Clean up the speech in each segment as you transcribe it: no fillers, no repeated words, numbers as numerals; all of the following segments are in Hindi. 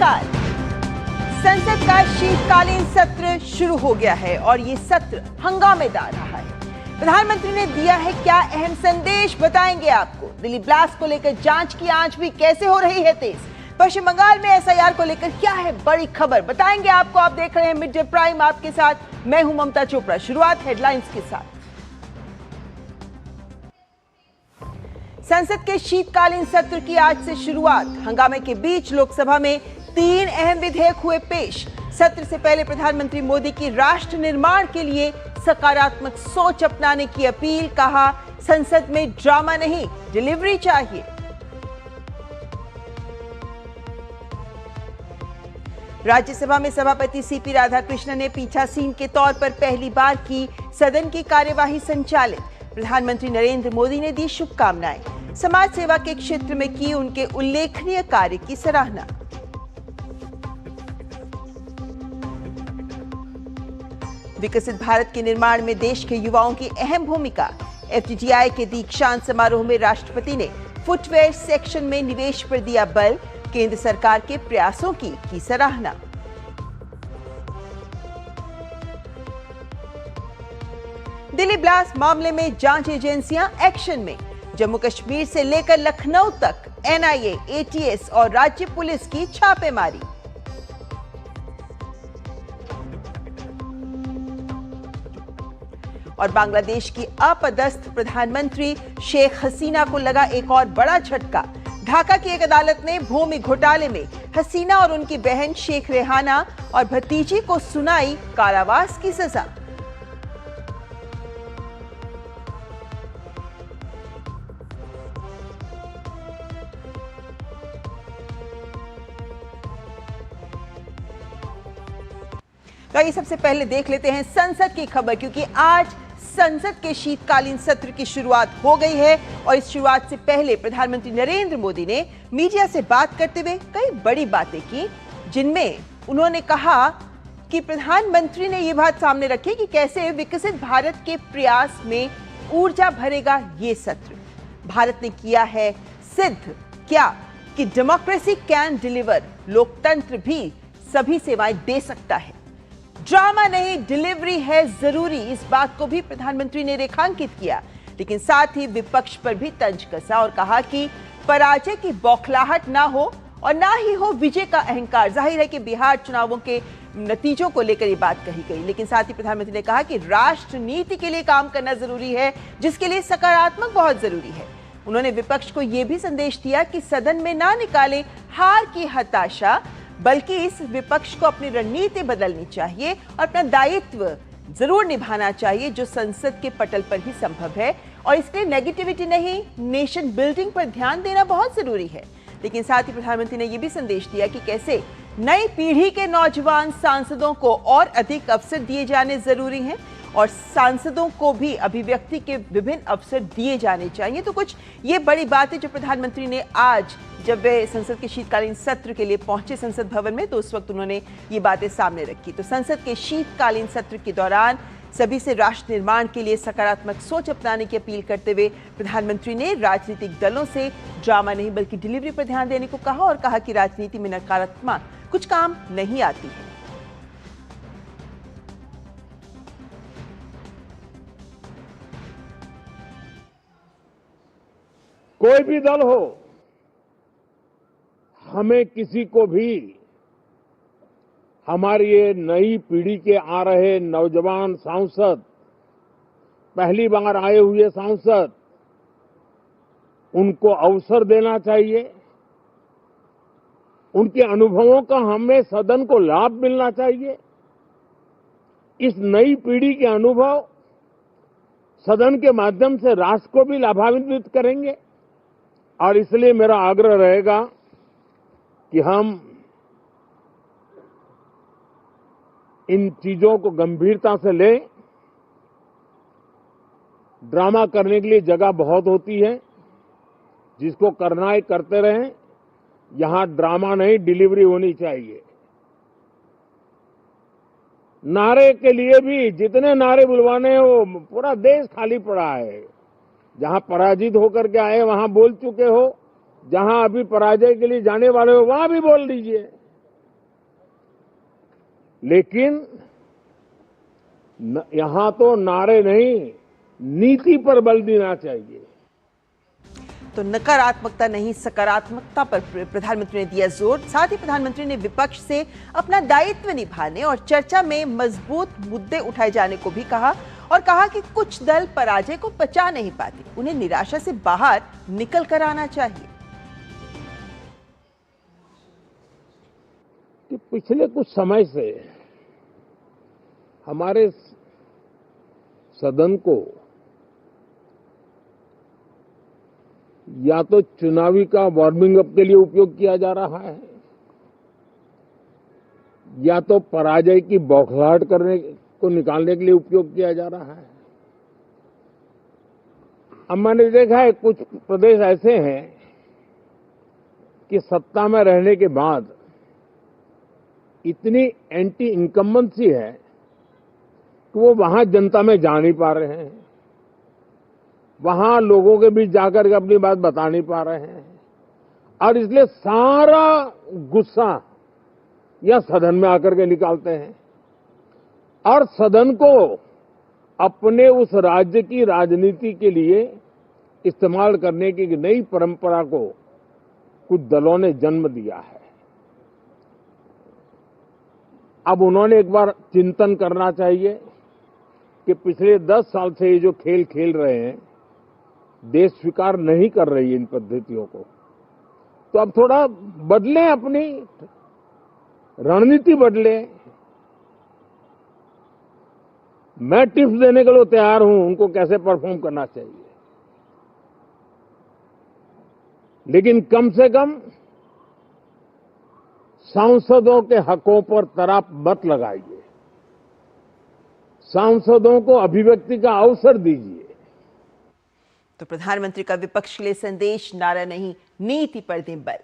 नमस्कार। संसद का शीतकालीन सत्र शुरू हो गया है और ये सत्र हंगामेदार रहा है। प्रधानमंत्री ने दिया है क्या अहम संदेश, बताएंगे आपको। दिल्ली ब्लास्ट को लेकर जांच की आंच भी कैसे हो रही है तेज। पश्चिम बंगाल में एसआईआर को लेकर क्या है बड़ी खबर, बताएंगे आपको। आप देख रहे हैं मिड डे प्राइम, आपके साथ मैं हूं ममता चोपड़ा। शुरुआत हेडलाइंस के साथ। संसद के शीतकालीन सत्र की आज से शुरुआत। हंगामे के बीच लोकसभा में 3 अहम विधेयक हुए पेश। सत्र से पहले प्रधानमंत्री मोदी की राष्ट्र निर्माण के लिए सकारात्मक सोच अपनाने की अपील। कहा, संसद में ड्रामा नहीं, डिलीवरी चाहिए। राज्यसभा में सभापति सीपी राधाकृष्णन ने पीठासीन के तौर पर पहली बार की सदन की कार्यवाही संचालित। प्रधानमंत्री नरेंद्र मोदी ने दी शुभकामनाएं। समाज सेवा के क्षेत्र में की उनके उल्लेखनीय कार्य की सराहना। विकसित भारत के निर्माण में देश के युवाओं की अहम भूमिका। एफटीटीआई के दीक्षांत समारोह में राष्ट्रपति ने फुटवेयर सेक्शन में निवेश पर दिया बल। केंद्र सरकार के प्रयासों की सराहना। दिल्ली ब्लास्ट मामले में जांच एजेंसियां एक्शन में। जम्मू कश्मीर से लेकर लखनऊ तक एनआईए, एटीएस और राज्य पुलिस की छापेमारी। और बांग्लादेश की अपदस्थ प्रधानमंत्री शेख हसीना को लगा एक और बड़ा झटका। ढाका की एक अदालत ने भूमि घोटाले में हसीना और उनकी बहन शेख रेहाना और भतीजी को सुनाई कारावास की सजा। तो ये सबसे पहले देख लेते हैं संसद की खबर, क्योंकि आज संसद के शीतकालीन सत्र की शुरुआत हो गई है और इस शुरुआत से पहले प्रधानमंत्री नरेंद्र मोदी ने मीडिया से बात करते हुए कई बड़ी बातें की, जिनमें उन्होंने कहा कि प्रधानमंत्री ने ये बात सामने रखी कि कैसे विकसित भारत के प्रयास में ऊर्जा भरेगा ये सत्र। भारत ने किया है सिद्ध क्या कि डेमोक्रेसी कैन डिलीवर, लोकतंत्र भी सभी सेवाएं दे सकता है। ड्रामा नहीं, डिलीवरी है जरूरी, इस बात को भी प्रधानमंत्री ने रेखांकित किया। लेकिन साथ ही विपक्ष पर भी तंज कसा और कहा कि पराजय की बौखलाहट ना हो और ना ही हो विजय का अहंकार। जाहिर है कि बिहार चुनावों के नतीजों को लेकर ये बात कही गई, लेकिन साथ ही प्रधानमंत्री ने कहा कि राष्ट्र नीति के लिए काम करना जरूरी है, जिसके लिए सकारात्मक बहुत जरूरी है। उन्होंने विपक्ष को यह भी संदेश दिया कि सदन में ना निकाले हार की हताशा, बल्कि इस विपक्ष को अपनी रणनीति बदलनी चाहिए और अपना दायित्व जरूर निभाना चाहिए, जो संसद के पटल पर ही संभव है। और इसलिए नेगेटिविटी नहीं, नेशन बिल्डिंग पर ध्यान देना बहुत जरूरी है। लेकिन साथ ही प्रधानमंत्री ने यह भी संदेश दिया कि कैसे नई पीढ़ी के नौजवान सांसदों को और अधिक अवसर दिए जाने जरूरी हैं और सांसदों को भी अभिव्यक्ति के विभिन्न अवसर दिए जाने चाहिए। तो कुछ ये बड़ी बातें जो प्रधानमंत्री ने आज जब वे संसद के शीतकालीन सत्र के लिए पहुंचे संसद भवन में, तो उस वक्त उन्होंने ये बातें सामने रखी। तो संसद के शीतकालीन सत्र के दौरान सभी से राष्ट्र निर्माण के लिए सकारात्मक सोच अपनाने की अपील करते हुए प्रधानमंत्री ने राजनीतिक दलों से ड्रामा नहीं बल्कि डिलीवरी पर ध्यान देने को कहा और कहा कि राजनीति में नकारात्मक कुछ काम नहीं आती है। कोई भी दल हो, हमें किसी को भी हमारी ये नई पीढ़ी के आ रहे नौजवान सांसद, पहली बार आए हुए सांसद, उनको अवसर देना चाहिए। उनके अनुभवों का हमें सदन को लाभ मिलना चाहिए। इस नई पीढ़ी के अनुभव सदन के माध्यम से राष्ट्र को भी लाभान्वित करेंगे और इसलिए मेरा आग्रह रहेगा कि हम इन चीजों को गंभीरता से लें। ड्रामा करने के लिए जगह बहुत होती है, जिसको करना है करते रहें। यहां ड्रामा नहीं, डिलीवरी होनी चाहिए। नारे के लिए भी जितने नारे बुलवाने हैं, वो पूरा देश खाली पड़ा है। जहां पराजित होकर के आए वहां बोल चुके हो, जहां अभी पराजय के लिए जाने वाले हो वहां भी बोल दीजिए। लेकिन यहां तो नारे नहीं, नीति पर बल देना चाहिए। तो नकारात्मकता नहीं, सकारात्मकता पर प्रधानमंत्री ने दिया जोर। साथ ही प्रधानमंत्री ने विपक्ष से अपना दायित्व निभाने और चर्चा में मजबूत मुद्दे उठाए जाने को भी कहा और कहा कि कुछ दल पराजय को पचा नहीं पाते, उन्हें निराशा से बाहर निकल कर आना चाहिए। कि पिछले कुछ समय से हमारे सदन को या तो चुनावी का वार्मिंग अप के लिए उपयोग किया जा रहा है, या तो पराजय की बौखलाहट करने को निकालने के लिए उपयोग किया जा रहा है। अब मैंने देखा है कुछ प्रदेश ऐसे हैं कि सत्ता में रहने के बाद इतनी एंटी इनकम्बेंसी है कि वो वहां जनता में जा नहीं पा रहे हैं, वहां लोगों के बीच जाकर के अपनी बात बता नहीं पा रहे हैं, और इसलिए सारा गुस्सा या सदन में आकर के निकालते हैं और सदन को अपने उस राज्य की राजनीति के लिए इस्तेमाल करने की नई परंपरा को कुछ दलों ने जन्म दिया है। अब उन्होंने एक बार चिंतन करना चाहिए कि पिछले 10 साल से ये जो खेल खेल रहे हैं, देश स्वीकार नहीं कर रही है इन पद्धतियों को, तो अब थोड़ा बदलें, अपनी रणनीति बदलें। मैं टिप्स देने के लिए तैयार हूं उनको कैसे परफॉर्म करना चाहिए, लेकिन कम से कम सांसदों के हकों पर तराप मत लगाइए, सांसदों को अभिव्यक्ति का अवसर दीजिए। तो प्रधानमंत्री का विपक्ष के लिए संदेश, नारा नहीं, नीति पर दें बल।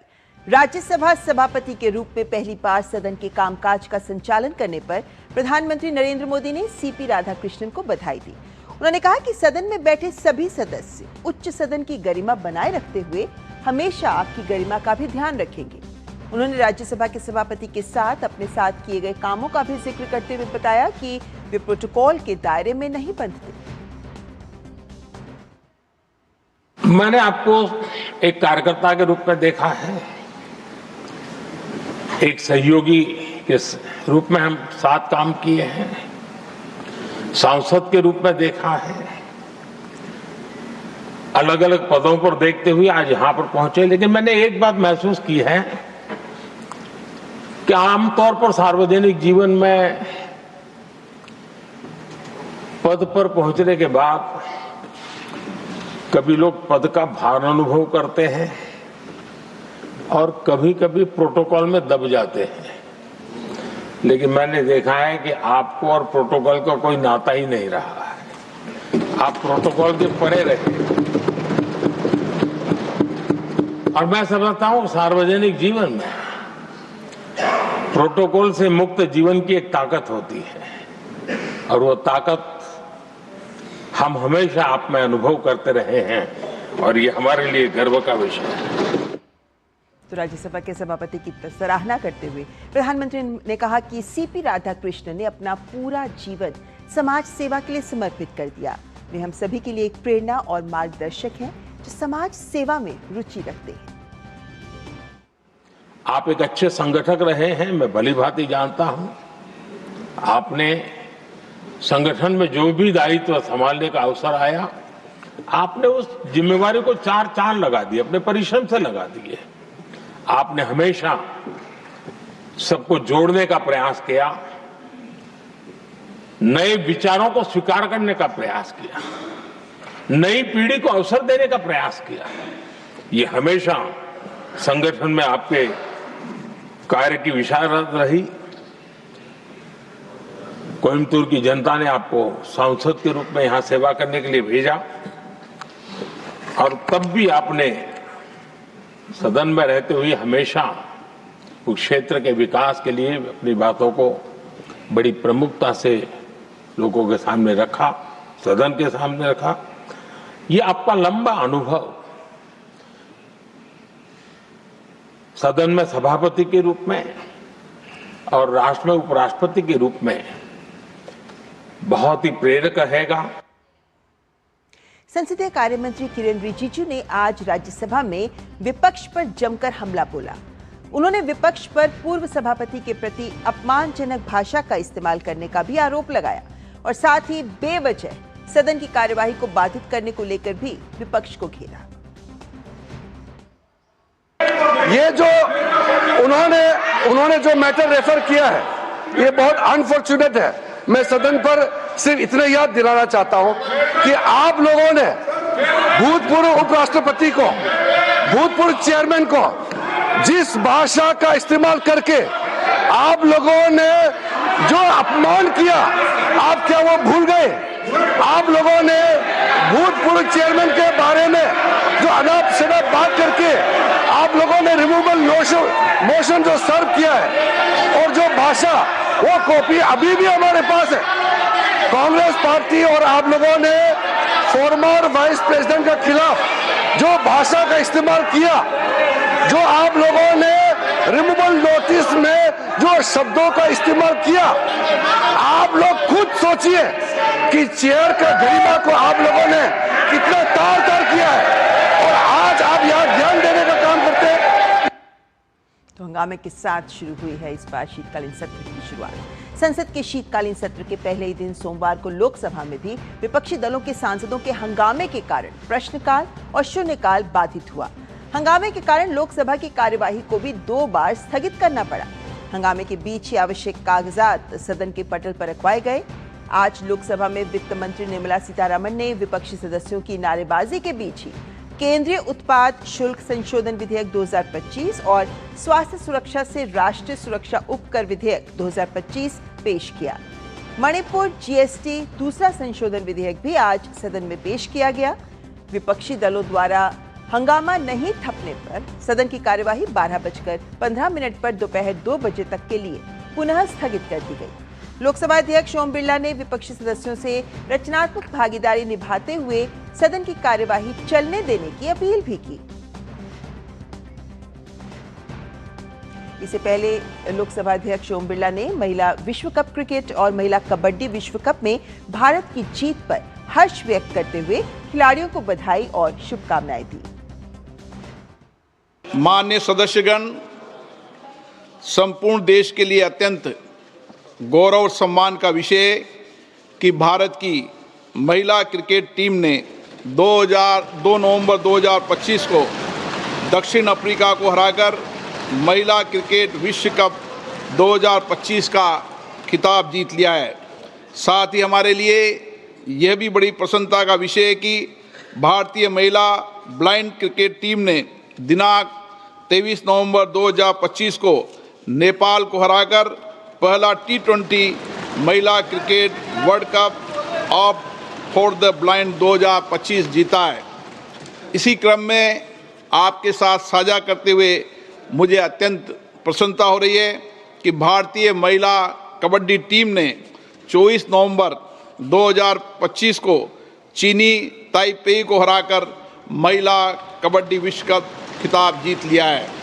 राज्यसभा सभापति के रूप में पहली बार सदन के कामकाज का संचालन करने पर प्रधानमंत्री नरेंद्र मोदी ने सीपी राधाकृष्णन को बधाई दी। उन्होंने कहा कि सदन में बैठे सभी सदस्य उच्च सदन की गरिमा बनाए रखते हुए हमेशा आपकी गरिमा का भी ध्यान रखेंगे। उन्होंने राज्यसभा के सभापति के साथ अपने साथ किए गए कामों का भी जिक्र करते हुए बताया कि वे प्रोटोकॉल के दायरे में नहीं बंधते। मैंने आपको एक कार्यकर्ता के रूप में देखा है, एक सहयोगी के रूप में हम साथ काम किए हैं, सांसद के रूप में देखा है, अलग अलग पदों पर देखते हुए आज यहां पर पहुंचे। लेकिन मैंने एक बात महसूस की है कि आमतौर पर सार्वजनिक जीवन में पद पर पहुंचने के बाद कभी लोग पद का भार अनुभव करते हैं और कभी कभी प्रोटोकॉल में दब जाते हैं। लेकिन मैंने देखा है कि आपको और प्रोटोकॉल का कोई नाता ही नहीं रहा है, आप प्रोटोकॉल के परे रहे। और मैं समझता हूं सार्वजनिक जीवन में प्रोटोकॉल से मुक्त जीवन की एक ताकत होती है और वो ताकत हम हमेशा आप में अनुभव करते रहे हैं और ये हमारे लिए गर्व का विषय है। तो राज्यसभा के सभापति की सराहना करते हुए प्रधानमंत्री ने कहा कि सीपी राधाकृष्णन ने अपना पूरा जीवन समाज सेवा के लिए समर्पित कर दिया। वे हम सभी के लिए एक प्रेरणा और मार्गदर्शक हैं जो समाज सेवा में रुचि रखते हैं। आप एक अच्छे संगठक रहे हैं, मैं भली भांति जानता हूं। आपने संगठन में जो भी दायित्व संभालने का अवसर आया, आपने उस जिम्मेवारी को 4 चांद लगा दिए, अपने परिश्रम से लगा दिए। आपने हमेशा सबको जोड़ने का प्रयास किया, नए विचारों को स्वीकार करने का प्रयास किया, नई पीढ़ी को अवसर देने का प्रयास किया। ये हमेशा संगठन में आपके कार्य की विशारद रही। कोयम्बतूर की जनता ने आपको सांसद के रूप में यहां सेवा करने के लिए भेजा और तब भी आपने सदन में रहते हुए हमेशा उस क्षेत्र के विकास के लिए अपनी बातों को बड़ी प्रमुखता से लोगों के सामने रखा, सदन के सामने रखा। ये आपका लंबा अनुभव सदन में सभापति के रूप में, और राष्ट्र में उपराष्ट्रपति के रूप में बहुत ही प्रेरक रहेगा। संसदीय कार्य मंत्री किरेन रिजिजू ने आज राज्यसभा में विपक्ष पर जमकर हमला बोला। उन्होंने विपक्ष पर पूर्व सभापति के प्रति अपमानजनक भाषा का इस्तेमाल करने का भी आरोप लगाया और साथ ही बेवजह सदन की कार्यवाही को बाधित करने को लेकर भी विपक्ष को घेरा। ये जो उन्होंने जो मैटर रेफर किया है, ये बहुत अनफॉर्चुनेट है। मैं सदन पर सिर्फ इतना याद दिलाना चाहता हूं कि आप लोगों ने भूतपूर्व उपराष्ट्रपति को, भूतपूर्व चेयरमैन को जिस भाषा का इस्तेमाल करके आप लोगों ने जो अपमान किया, आप क्या वो भूल गए? आप लोगों ने भूतपूर्व चेयरमैन के बारे में जो अनाप शनाप बात करके आप लोगों ने रिमूवल मोशन जो सर्व किया है, और जो भाषा, वो कॉपी अभी भी हमारे पास है। कांग्रेस पार्टी और आप लोगों ने फॉर्मर वाइस प्रेसिडेंट के खिलाफ जो भाषा का इस्तेमाल किया, जो आप लोगों ने रिमूवल नोटिस में जो शब्दों का इस्तेमाल किया, आप लोग खुद सोचिए कि चेयर का गरिमा को आप लोगों ने कितना तार-तार किया है, और आज आप यहाँ ध्यान देने का काम करते हैं। तो हंगामे के साथ शुरू हुई है इस बार शीतकालीन सत्र की शुरुआत। संसद के शीतकालीन सत्र के पहले ही दिन सोमवार को लोकसभा में भी विपक्षी दलों के सांसदों के हंगामे के कारण प्रश्नकाल और शून्यकाल बाधित हुआ। हंगामे के कारण लोकसभा की कार्यवाही को भी 2 बार स्थगित करना पड़ा। हंगामे के बीच ही आवश्यक कागजात सदन के पटल पर रखवाए गए। आज लोकसभा में वित्त मंत्री निर्मला सीतारमण ने विपक्षी सदस्यों की नारेबाजी के बीच ही केंद्रीय उत्पाद शुल्क संशोधन विधेयक 2025 और स्वास्थ्य सुरक्षा से राष्ट्रीय सुरक्षा उपकर विधेयक 2025 पेश किया। मणिपुर जीएसटी दूसरा संशोधन विधेयक भी आज सदन में पेश किया गया। विपक्षी दलों द्वारा हंगामा नहीं थमने पर सदन की कार्यवाही 12:15 पर दोपहर 2 बजे तक के लिए पुनः स्थगित कर दी गई। लोकसभा अध्यक्ष ओम बिरला ने विपक्षी सदस्यों से रचनात्मक भागीदारी निभाते हुए सदन की कार्यवाही चलने देने की अपील भी की। इससे पहले लोकसभा अध्यक्ष ओम बिरला ने महिला विश्व कप क्रिकेट और महिला कबड्डी विश्व कप में भारत की जीत पर हर्ष व्यक्त करते हुए खिलाड़ियों को बधाई और शुभकामनाएं दी। माननीय सदस्यगण, संपूर्ण देश के लिए अत्यंत गौरव और सम्मान का विषय कि भारत की महिला क्रिकेट टीम ने 2 नवंबर 2025 को दक्षिण अफ्रीका को हराकर महिला क्रिकेट विश्व कप 2025 का खिताब जीत लिया है। साथ ही हमारे लिए यह भी बड़ी प्रसन्नता का विषय है कि भारतीय महिला ब्लाइंड क्रिकेट टीम ने दिनांक 23 नवंबर 2025 को नेपाल को हराकर पहला T20 महिला cricket world cup of for the blind 2025 जीता है। इसी क्रम में आपके साथ साझा करते हुए मुझे अत्यंत प्रसन्नता हो रही है कि भारतीय महिला कबड्डी टीम ने 24 नवंबर 2025 को चीनी ताइपेई को हराकर महिला कबड्डी विश्व कप खिताब जीत लिया है।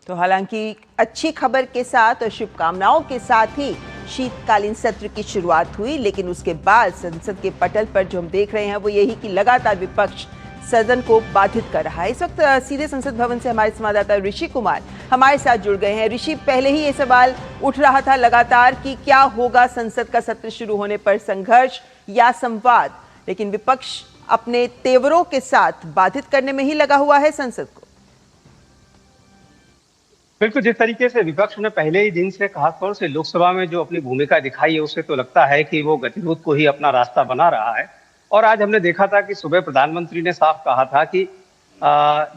तो हालांकि अच्छी खबर के साथ और शुभकामनाओं के साथ ही शीतकालीन सत्र की शुरुआत हुई, लेकिन उसके बाद संसद के पटल पर जो हम देख रहे हैं वो यही कि लगातार विपक्ष सदन को बाधित कर रहा है। इस वक्त सीधे संसद भवन से हमारे संवाददाता ऋषि कुमार हमारे साथ जुड़ गए हैं। ऋषि, पहले ही ये सवाल उठ रहा था लगातार कि क्या होगा संसद का सत्र शुरू होने पर, संघर्ष या संवाद, लेकिन विपक्ष अपने तेवरों के साथ बाधित करने में ही लगा हुआ है संसद को। बिल्कुल, जिस तरीके से विपक्ष ने पहले ही दिन से खासतौर से लोकसभा में जो अपनी भूमिका दिखाई है, उससे तो लगता है कि वो गतिरोध को ही अपना रास्ता बना रहा है। और आज हमने देखा था कि सुबह प्रधानमंत्री ने साफ कहा था कि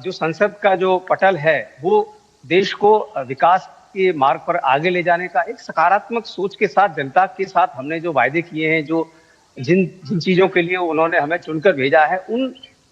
जो संसद का जो पटल है वो देश को विकास के मार्ग पर आगे ले जाने का एक सकारात्मक सोच के साथ, जनता के साथ हमने जो वायदे किए हैं, जो जिन चीजों के लिए उन्होंने हमें चुनकर भेजा है, उन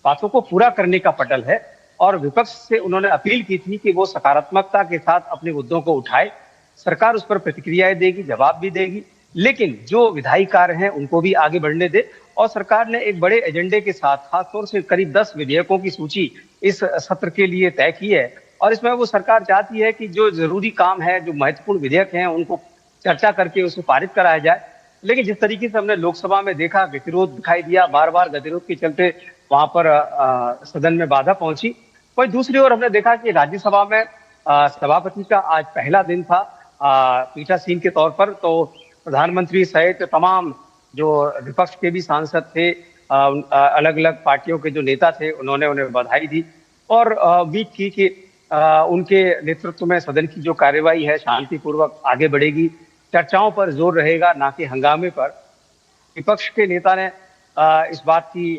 बातों को पूरा करने का पटल है। और विपक्ष से उन्होंने अपील की थी कि वो सकारात्मकता के साथ अपने मुद्दों को उठाए। सरकार उस पर प्रतिक्रियाएं देगी, जवाब भी देगी, लेकिन जो विधायी कार्य हैं उनको भी आगे बढ़ने दे। और सरकार ने एक बड़े एजेंडे के साथ खासतौर से करीब 10 विधेयकों की सूची इस सत्र के लिए तय की है। और इसमें वो सरकार चाहती है कि जो जरूरी काम है, जो महत्वपूर्ण विधेयक हैं, उनको चर्चा करके उसे पारित कराया जाए। लेकिन जिस तरीके से हमने लोकसभा में देखा, गतिरोध दिखाई दिया, बार बार गतिरोध के चलते वहां पर सदन में बाधा पहुंची। वहीं दूसरी ओर हमने देखा कि राज्यसभा में सभापति का आज पहला दिन था पीठासीन के तौर पर, तो प्रधानमंत्री सहित तमाम जो विपक्ष के भी सांसद थे, अलग अलग पार्टियों के जो नेता थे, उन्होंने उन्हें बधाई दी और उम्मीद की कि उनके नेतृत्व में सदन की जो कार्यवाही है शांतिपूर्वक आगे बढ़ेगी, चर्चाओं पर जोर रहेगा, ना कि हंगामे पर। विपक्ष के नेता ने इस बात की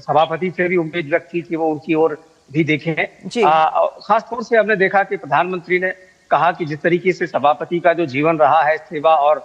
सभापति से भी उम्मीद व्यक्त की कि वो उनकी ओर भी देखें। खास तौर से हमने देखा कि प्रधानमंत्री ने कहा कि जिस तरीके से सभापति का जो जीवन रहा है, सेवा और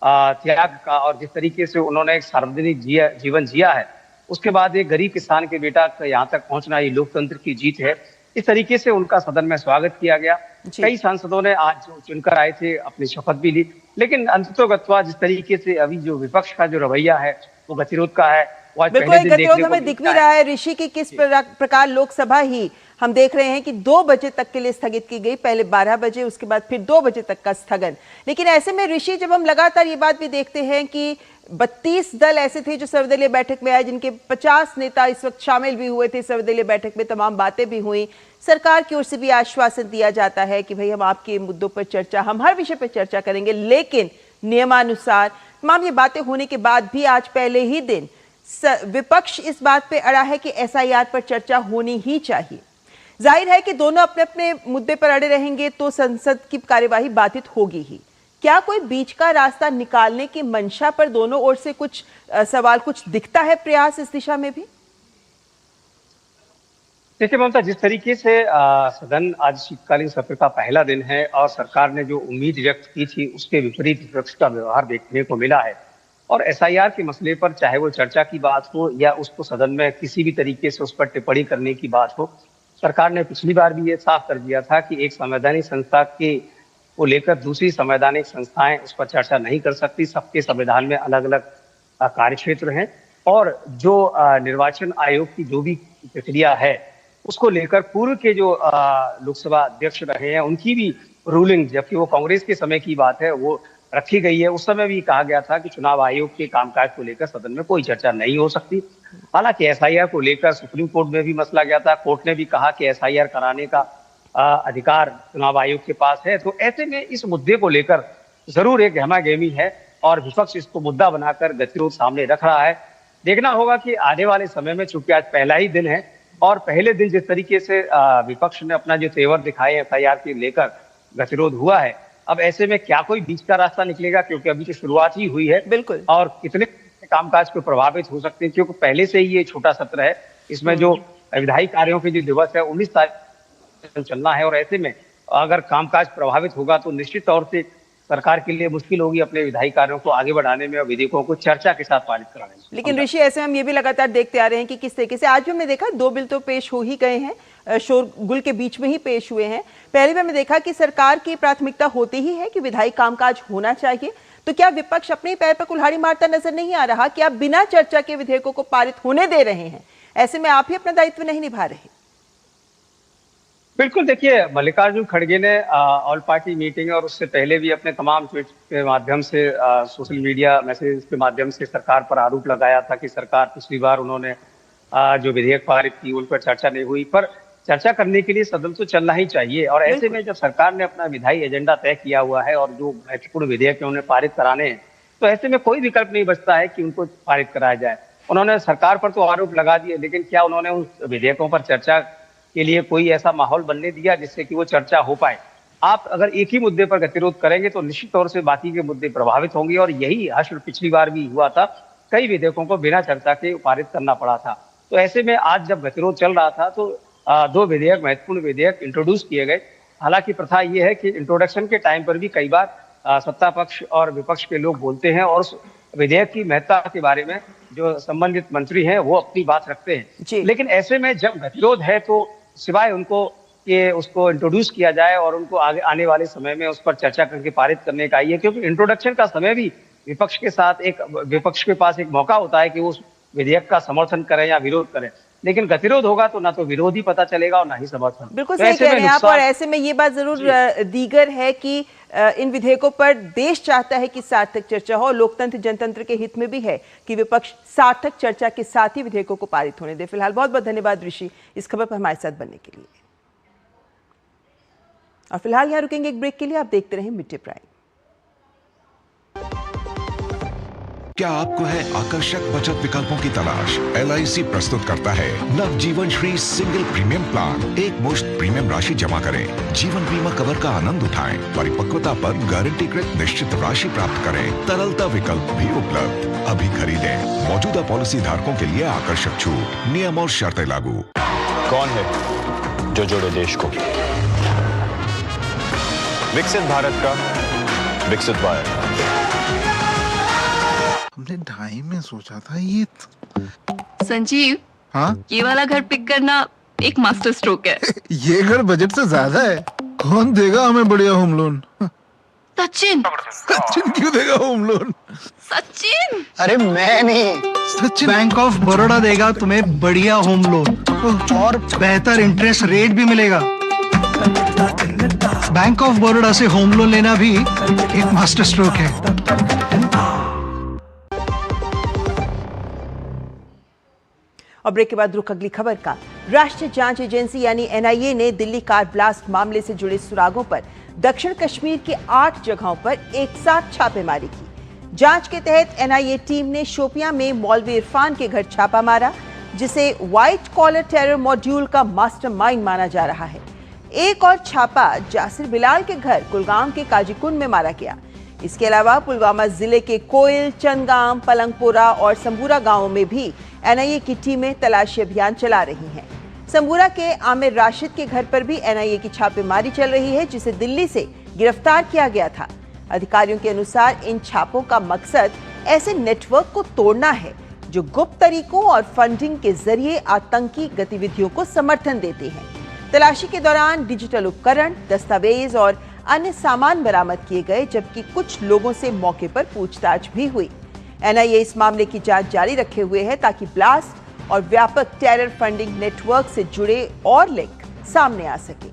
त्याग का, और जिस तरीके से उन्होंने एक सार्वजनिक जीवन जिया है, उसके बाद एक गरीब किसान के बेटा यहाँ तक पहुंचना ये लोकतंत्र की जीत है। इस तरीके से उनका सदन में स्वागत किया गया। कई सांसदों ने आज जो चुनकर आए थे अपनी शपथ भी ली, लेकिन अंततोगत्वा जिस तरीके से अभी जो विपक्ष का जो रवैया है वो गतिरोध का है। बिल्कुल गतिरोध हमें दिख भी रहा है ऋषि की किस प्रकार लोकसभा ही हम देख रहे हैं कि 2 बजे तक के लिए स्थगित की गई, पहले 12 बजे, उसके बाद फिर 2 बजे तक का स्थगन। लेकिन ऐसे में ऋषि जब हम लगातार ये बात भी देखते हैं कि 32 दल ऐसे थे जो सर्वदलीय बैठक में आए, जिनके 50 नेता इस वक्त शामिल भी हुए थे सर्वदलीय बैठक में, तमाम बातें भी हुई, सरकार की ओर से भी आश्वासन दिया जाता है कि भाई हम आपके मुद्दों पर चर्चा, हम हर विषय पर चर्चा करेंगे, लेकिन नियमानुसार तमाम ये बातें होने के बाद भी आज पहले ही दिन विपक्ष इस बात पे अड़ा है कि एसआईआर पर चर्चा होनी ही चाहिए। जाहिर है कि दोनों अपने अपने मुद्दे पर अड़े रहेंगे तो संसद की कार्यवाही बाधित होगी ही। क्या कोई बीच का रास्ता निकालने की मंशा पर दोनों ओर से कुछ सवाल, कुछ दिखता है प्रयास इस दिशा में भी? देखिए ममता, जिस तरीके से सदन आज शीतकालीन सत्र का पहला दिन है और सरकार ने जो उम्मीद व्यक्त की थी उसके विपरीत विपक्ष का व्यवहार देखने को मिला है, और एसआईआर के मसले पर चाहे वो चर्चा की बात हो या उसको सदन में किसी भी तरीके से उस पर टिप्पणी करने की बात हो, सरकार ने पिछली बार भी ये साफ कर दिया था कि एक संवैधानिक संस्था के को लेकर दूसरी संवैधानिक संस्थाएं उस पर चर्चा नहीं कर सकती। सबके संविधान में अलग अलग कार्यक्षेत्र हैं और जो निर्वाचन आयोग की जो भी प्रक्रिया है उसको लेकर पूर्व के जो लोकसभा अध्यक्ष रहे हैं उनकी भी रूलिंग, जबकि वो कांग्रेस के समय की बात है, वो रखी गई है। उस समय भी कहा गया था कि चुनाव आयोग के कामकाज को लेकर सदन में कोई चर्चा नहीं हो सकती। हालांकि एसआईआर को लेकर सुप्रीम कोर्ट में भी मसला गया था, कोर्ट ने भी कहा कि एसआईआर कराने का अधिकार चुनाव आयोग के पास है। तो ऐसे में इस मुद्दे को लेकर जरूर एक गहमागहमी है और विपक्ष इसको मुद्दा बनाकर गतिरोध सामने रख रहा है। देखना होगा कि आने वाले समय में, चूंकि आज पहला ही दिन है और पहले दिन जिस तरीके से विपक्ष ने अपना जो तेवर दिखाए एफआईआर के लेकर गतिरोध हुआ है, अब ऐसे में क्या कोई बीच का रास्ता निकलेगा, क्योंकि अभी तो शुरुआत ही हुई है। बिल्कुल। और कितने कामकाज को प्रभावित हो सकते हैं, क्योंकि पहले से ही ये छोटा सत्र है, इसमें जो विधायी कार्यों के जो दिवस है 19 तारीख चलना है, और ऐसे में अगर कामकाज प्रभावित होगा तो निश्चित तौर से सरकार के लिए मुश्किल होगी अपने विधायी कार्यों को आगे बढ़ाने में और विधेयकों को चर्चा के साथ पारित कराने में। लेकिन ऋषि, ऐसे हम ये भी लगातार देखते आ रहे हैं कि किस तरीके से आज भी हमने देखा 2 बिल तो पेश हो ही गए हैं, शोरगुल के बीच में ही पेश हुए हैं। पहले भी हमने देखा कि सरकार की प्राथमिकता होती ही है कि विधायी कामकाज होना चाहिए, तो क्या विपक्ष अपने पैर पर कुल्हाड़ी मारता नजर नहीं आ रहा कि आप बिना चर्चा के विधेयकों को पारित होने दे रहे हैं? ऐसे में आप ही अपना दायित्व नहीं निभा रहे? बिल्कुल, देखिए मल्लिकार्जुन खड़गे ने ऑल पार्टी मीटिंग और उससे पहले भी अपने तमाम ट्वीट के माध्यम से, सोशल मीडिया मैसेज के माध्यम से सरकार पर आरोप लगाया था कि सरकार पिछली बार उन्होंने जो विधेयक पारित की उन पर चर्चा नहीं हुई, पर चर्चा करने के लिए सदन तो चलना ही चाहिए। और ऐसे में जब सरकार ने अपना विधायी एजेंडा तय किया हुआ है और जो महत्वपूर्ण विधेयक है उन्हें पारित कराने हैं, तो ऐसे में कोई विकल्प नहीं बचता है कि उनको पारित कराया जाए। उन्होंने सरकार पर तो आरोप लगा दिए, लेकिन क्या उन्होंने उन विधेयकों पर चर्चा के लिए कोई ऐसा माहौल बनने दिया जिससे कि वो चर्चा हो पाए? आप अगर एक ही मुद्दे पर गतिरोध करेंगे तो निश्चित तौर से बाकी के मुद्दे प्रभावित होंगे, और यही हश्र पिछली बार भी हुआ था, कई विधेयकों को बिना चर्चा के पारित करना पड़ा था। तो ऐसे में आज जब गतिरोध चल रहा था तो 2 विधेयक, महत्वपूर्ण विधेयक इंट्रोड्यूस किए गए। हालांकि प्रथा ये है कि इंट्रोडक्शन के टाइम पर भी कई बार सत्ता पक्ष और विपक्ष के लोग बोलते हैं और उस विधेयक की महत्ता के बारे में जो संबंधित मंत्री हैं वो अपनी बात रखते हैं। लेकिन ऐसे में जब गतिरोध है तो सिवाय उनको ये उसको इंट्रोड्यूस किया जाए और उनको आगे आने वाले समय में उस पर चर्चा करके पारित करने का, ये क्योंकि इंट्रोडक्शन का समय भी विपक्ष के साथ विपक्ष के पास एक मौका होता है कि वो उस विधेयक का समर्थन करें या विरोध करें। लेकिन गतिरोध होगा तो ना तो विरोधी पता चलेगा और ना ही समर्थन। बिल्कुल तो सही ऐसे कह में रहे हैं आप। और नुकसान- ऐसे में ये बात जरूर दीगर है कि इन विधेयकों पर देश चाहता है कि सार्थक चर्चा हो। लोकतंत्र जनतंत्र के हित में भी है कि विपक्ष सार्थक चर्चा के साथ ही विधेयकों को पारित होने दे। फिलहाल बहुत बहुत धन्यवाद ऋषि इस खबर पर हमारे साथ बनने के लिए। और फिलहाल यहाँ रुकेंगे एक ब्रेक के लिए। आप देखते रहें मिड डे प्राइम। क्या आपको है आकर्षक बचत विकल्पों की तलाश? LIC प्रस्तुत करता है नवजीवन श्री सिंगल प्रीमियम प्लान। एक मुश्त प्रीमियम राशि जमा करें, जीवन बीमा कवर का आनंद उठाएं, परिपक्वता पर गारंटीकृत निश्चित राशि प्राप्त करें। तरलता विकल्प भी उपलब्ध। अभी खरीदें। मौजूदा पॉलिसी धारकों के लिए आकर्षक छूट, नियम और शर्तें लागू। कौन है जो जोड़े देश को? विकसित भारत का विकसित भारत। हमने 2.5 में सोचा था ये। संजीव, हाँ ये वाला घर पिक करना एक मास्टर स्ट्रोक है। ये घर बजट से ज्यादा है। कौन देगा हमें बढ़िया होम लोन? सचिन, सचिन क्यों देगा होम लोन? सचिन, अरे मैं नहीं, सचिन बैंक ऑफ बड़ौदा देगा तुम्हें बढ़िया होम लोन और बेहतर इंटरेस्ट रेट भी मिलेगा। बैंक ऑफ बड़ौदा से होम लोन लेना भी एक मास्टर स्ट्रोक है। और ब्रेक के बाद रुख अगली खबर का। राष्ट्रीय जांच एजेंसी यानी NIA ने दिल्ली कार ब्लास्ट मामले से जुड़े सुरागों पर दक्षिण कश्मीर के 8 जगहों पर एक साथ छापेमारी की। जांच के तहत NIA टीम ने शोपियां में मौलवी इरफान के घर छापा मारा, जिसे व्हाइट कॉलर टेरर मॉड्यूल का मास्टरमाइंड माना जा रहा है। एक और छापा जासिर बिलाल के घर कुलगाम के काजीकुंड में मारा गया। इसके अलावा पुलवामा जिले के कोयल, चंदगाम, पलंगपुरा और संबूरा गांवों में भी NIA की टीमें तलाशी अभियान चला रही हैं। संबूरा के आमिर राशिद के घर पर भी NIA की छापेमारी चल रही है, जिसे दिल्ली से गिरफ्तार किया गया था। अधिकारियों के अनुसार इन छापों का मकसद ऐसे नेटवर्क को तोड़ना है जो गुप्त तरीकों और फंडिंग के जरिए आतंकी गतिविधियों को समर्थन देते हैं। तलाशी के दौरान डिजिटल उपकरण, दस्तावेज और अन्य सामान बरामद किए गए, जबकि कुछ लोगों से मौके पर पूछताछ भी हुई। NIA इस मामले की जांच जारी रखे हुए है ताकि ब्लास्ट और व्यापक टेरर फंडिंग नेटवर्क से जुड़े और लिंक सामने आ सके।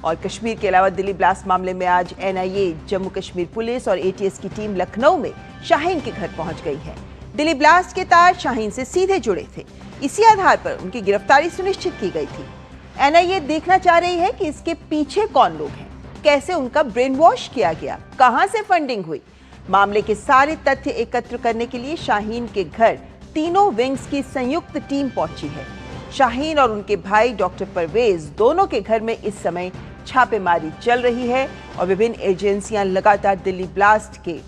और कश्मीर के अलावा दिल्ली ब्लास्ट मामले में आज NIA, जम्मू कश्मीर पुलिस और ATS की टीम लखनऊ में शाहीन के घर पहुंच गई है। दिल्ली ब्लास्ट के तार शाहीन से सीधे जुड़े थे। इसी आधार पर उनकी गिरफ्तारी सुनिश्चित की गई थी। NIA देखना चाह रही है कि इसके पीछे कौन लोग हैं, कैसे उनका ब्रेन वॉश किया गया, कहां से फंडिंग हुई। मामले के सारे तथ्य एकत्र करने के लिए शाहीन के घर तीनों विंग्स की संयुक्त टीम पहुंची है। शाहीन और उनके भाई डॉक्टर परवेज दोनों के घर में इस समय छापेमारी चल रही है और विभिन्न एजेंसियां लगातार दिल्ली ब्लास्ट के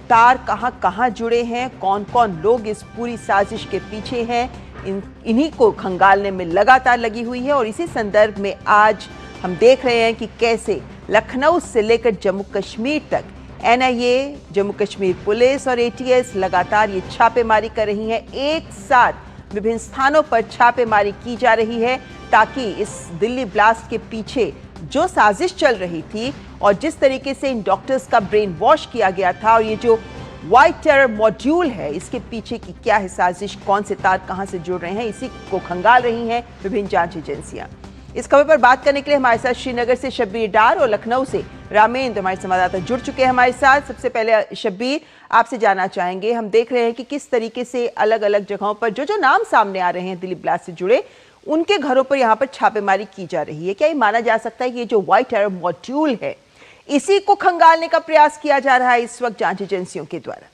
तार कहां जुड़े हैं, कौन कौन लोग इस पूरी साजिश के पीछे हैं, इन्हीं को खंगालने में लगातार लगी हुई है। और इसी संदर्भ में आज हम देख रहे हैं कि कैसे लखनऊ से लेकर जम्मू कश्मीर तक NIA, जम्मू कश्मीर पुलिस और ATS लगातार ये छापेमारी कर रही हैं। एक साथ विभिन्न स्थानों पर छापेमारी की जा रही है ताकि इस दिल्ली ब्लास्ट के पीछे जो साजिश चल रही थी और जिस तरीके से इन डॉक्टर्स का ब्रेन वॉश किया गया था और ये जो व्हाइट टेरर मॉड्यूल है, इसके पीछे की क्या है साजिश, कौन से तार कहां से जुड़ रहे हैं, इसी को खंगाल रही हैं विभिन्न जांच एजेंसियां। इस खबर पर बात करने के लिए हमारे साथ श्रीनगर से शब्बीर डार और लखनऊ से रामेंद्र हमारे संवाददाता जुड़ चुके हैं हमारे साथ। सबसे पहले शब्बीर, आपसे जानना चाहेंगे, हम देख रहे हैं कि किस तरीके से अलग अलग जगहों पर जो नाम सामने आ रहे हैं दिल्ली ब्लास्ट से जुड़े, उनके घरों पर यहाँ पर छापेमारी की जा रही है। क्या ये माना जा सकता है कि ये जो व्हाइट टेरर मॉड्यूल है, इसी को खंगालने का प्रयास किया जा रहा है इस वक्त जांच एजेंसियों के द्वारा?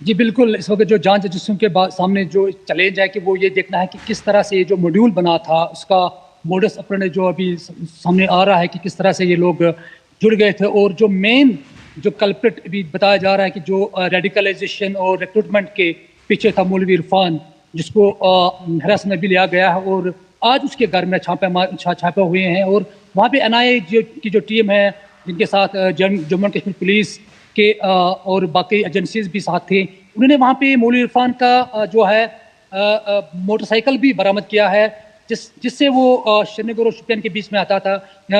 जी बिल्कुल, इस वक्त जो जांच एजेंसियों के सामने जो चैलेंज है कि वो ये देखना है कि किस तरह से ये जो मॉड्यूल बना था उसका मोडस ऑपरेंडी जो अभी सामने आ रहा है कि किस तरह से ये लोग जुड़ गए थे। और जो मेन जो कल्प्रिट अभी बताया जा रहा है कि जो रेडिकलाइजेशन और रिक्रूटमेंट के पीछे था मौलवी इरफान, जिसको हिरासत में भी लिया गया है और आज उसके घर में छापे हुए हैं। और वहाँ पे NIA की जो टीम है, जिनके साथ जम्मू कश्मीर पुलिस के और बाकी एजेंसीज भी साथ थे, उन्होंने वहाँ पे मौलवी इरफान का जो है मोटरसाइकिल भी बरामद किया है, जिससे वो श्रीनगर और शोपियान के बीच में आता था।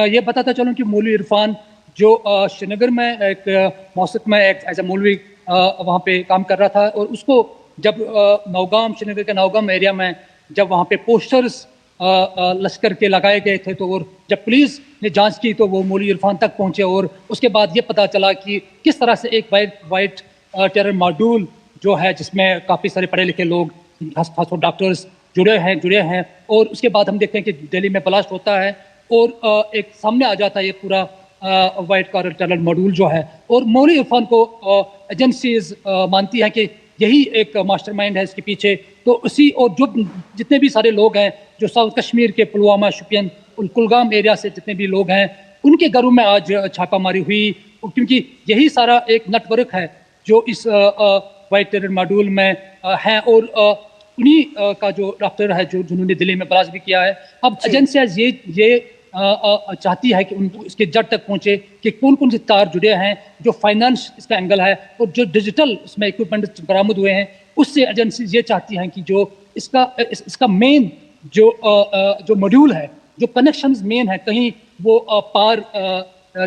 ये बताता चलूँ कि मौलवी इरफान जो श्रीनगर में एक मौसक में एक एज ए मौलवी वहाँ पे काम कर रहा था और उसको जब नौगाम, श्रीनगर के नौगाम एरिया में जब वहाँ पे पोस्टर्स लश्कर के लगाए गए थे, तो और जब पुलिस ने जांच की तो वो मौलवी इरफान तक पहुँचे, और उसके बाद ये पता चला कि किस तरह से एक वाइट टेरर मॉड्यूल जो है, जिसमें काफ़ी सारे पढ़े लिखे लोग, खासतौर डॉक्टर्स जुड़े हैं, और उसके बाद हम देखते हैं कि दिल्ली में ब्लास्ट होता है और एक सामने आ जाता है ये पूरा वाइट टेरर मॉड्यूल जो है, और मौलवी इरफान को एजेंसीज मानती हैं कि यही एक मास्टरमाइंड है इसके पीछे। तो उसी, और जो जितने भी सारे लोग हैं जो साउथ कश्मीर के पुलवामा, शोपियान, कुलगाम एरिया से जितने भी लोग हैं, उनके घरों में आज छापामारी हुई, क्योंकि यही सारा एक नेटवर्क है जो इस वाइट टेरर मॉड्यूल में है, और उन्हीं का जो डॉक्टर है जिन्होंने दिल्ली में ब्लास्ट भी किया है। अब एजेंसियां ये चाहती है कि उनको इसके जड़ तक पहुंचे कि कौन कौन से तार जुड़े हैं, जो फाइनेंस इसका एंगल है, और जो डिजिटल इसमें इक्विपमेंट बरामद हुए हैं, उससे एजेंसी ये चाहती हैं कि जो इसका मेन जो मॉड्यूल है, जो कनेक्शंस मेन है, कहीं वो पार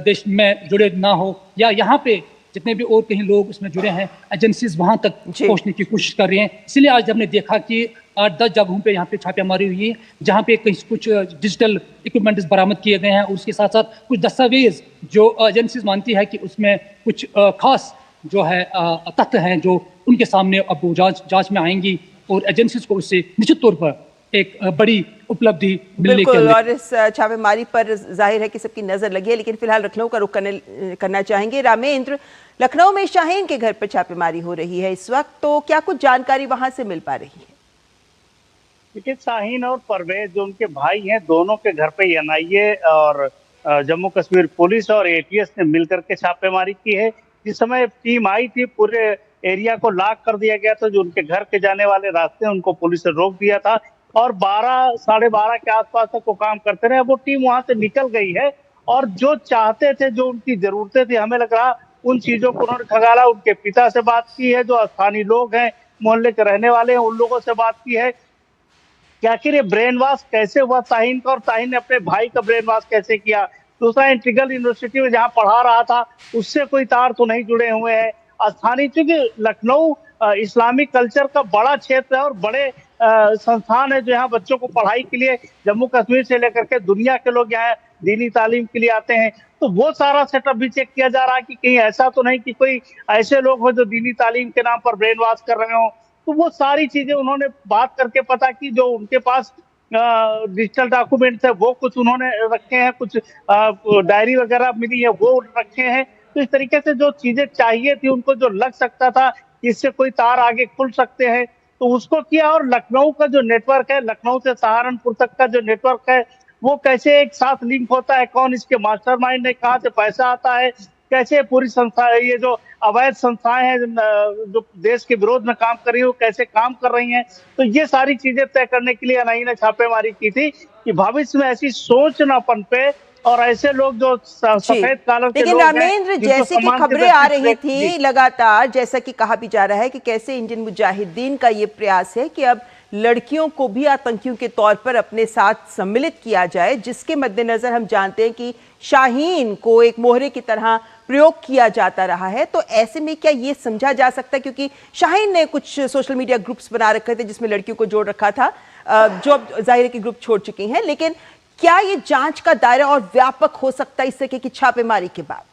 देश में जुड़े ना हो, या यहाँ पे जितने भी और कहीं लोग इसमें जुड़े हैं, एजेंसीज वहां तक पहुंचने की कोशिश कर रही हैं। इसलिए आज हमने देखा कि 8-10 जगहों पे यहाँ पे छापेमारी हुई है, जहाँ पे कहीं कुछ डिजिटल इक्विपमेंट्स बरामद किए गए हैं, और उसके साथ साथ कुछ दस्तावेज जो एजेंसीज मानती है कि उसमें कुछ खास जो है तथ्य हैं जो उनके सामने अब वो जांच में आएंगी, और एजेंसीज को उससे निश्चित तौर पर एक बड़ी उपलब्धि मिलने के। और इस छापेमारी पर जाहिर है कि सबकी नजर लगी है, लेकिन फिलहाल लखनऊ का रुख करना चाहेंगे। रामेंद्र, लखनऊ में शाहीन के घर पर छापेमारी हो रही है इस वक्त, तो क्या कुछ जानकारी वहां से मिल पा रही है? देखिए, शाहीन और परवेज जो उनके भाई हैं, दोनों के घर पे एनआईए और जम्मू कश्मीर पुलिस और एटीएस ने मिलकर के छापेमारी की है। जिस समय टीम आई थी, पूरे एरिया को लॉक कर दिया गया था। जो उनके घर के जाने वाले रास्ते उनको पुलिस ने रोक दिया था, और 12-12:30 के आसपास तक वो काम करते रहे। वो टीम वहां से निकल गई है, और जो चाहते थे, जो उनकी जरूरतें थी, हमें लग रहा उन चीजों को उन्होंने खंगाला। उनके पिता से बात की है, जो स्थानीय लोग हैं, मोहल्ले के रहने वाले हैं, उन लोगों से बात की है कि आखिर ये ब्रेन वॉश कैसे हुआ शाहीन का, और शाहीन ने अपने भाई का ब्रेन वॉश कैसे किया। दूसरा, इंटीग्रल यूनिवर्सिटी में जहाँ पढ़ा रहा था, उससे कोई तार तो नहीं जुड़े हुए हैं। स्थानीय, क्योंकि लखनऊ इस्लामिक कल्चर का बड़ा क्षेत्र है, और बड़े संस्थान है जो यहाँ बच्चों को पढ़ाई के लिए जम्मू कश्मीर से लेकर के दुनिया के लोग यहाँ दीनी तालीम के लिए आते हैं। तो वो सारा सेटअप भी चेक किया जा रहा है कि कहीं ऐसा तो नहीं कि कोई ऐसे लोग हो जो दीनी तालीम के नाम पर ब्रेन वॉश कर रहे हो। तो वो सारी चीजें उन्होंने बात करके पता की। जो उनके पास डिजिटल डॉक्यूमेंट्स है वो कुछ उन्होंने रखे हैं, कुछ डायरी वगैरह मिली है वो रखे हैं। तो इस तरीके से जो चीजें चाहिए थी उनको, जो लग सकता था इससे कोई तार आगे खुल सकते हैं, तो उसको किया। और लखनऊ का जो नेटवर्क है, लखनऊ से सहारनपुर तक का जो नेटवर्क है, वो कैसे एक साथ लिंक होता है, कौन इसके मास्टरमाइंड है, कहाँ से पैसा आता है, कैसे पूरी संस्था, ये जो अवैध संस्थाएं हैं जो देश के विरोध में काम कर रही है, वो कैसे काम कर रही हैं। तो ये सारी चीजें तय करने के लिए एनआईए ने छापेमारी की थी कि भविष्य में ऐसी सोच ना पनपे, और ऐसे लोग जो सफेद कॉलर के लोग हैं। लेकिन रामेंद्र, जैसे कि खबरें आ रही थी लगातार, जैसा कि कहा भी जा रहा है कि कैसे इंडियन मुजाहिदीन का ये प्रयास है कि अब लड़कियों को भी आतंकियों के तौर पर अपने साथ सम्मिलित किया जाए, जिसके मद्देनजर हम जानते हैं कि शाहीन को एक मोहरे की तरह प्रयोग किया जाता रहा है। तो ऐसे में क्या ये समझा जा सकता है, क्योंकि शाहीन ने कुछ सोशल मीडिया ग्रुप्स बना रखे थे जिसमें लड़कियों को जोड़ रखा था, जो अब जाहिर है कि ग्रुप छोड़ चुकी हैं, लेकिन क्या ये जांच का दायरा और व्यापक हो सकता है इससे कि छापेमारी के बाद?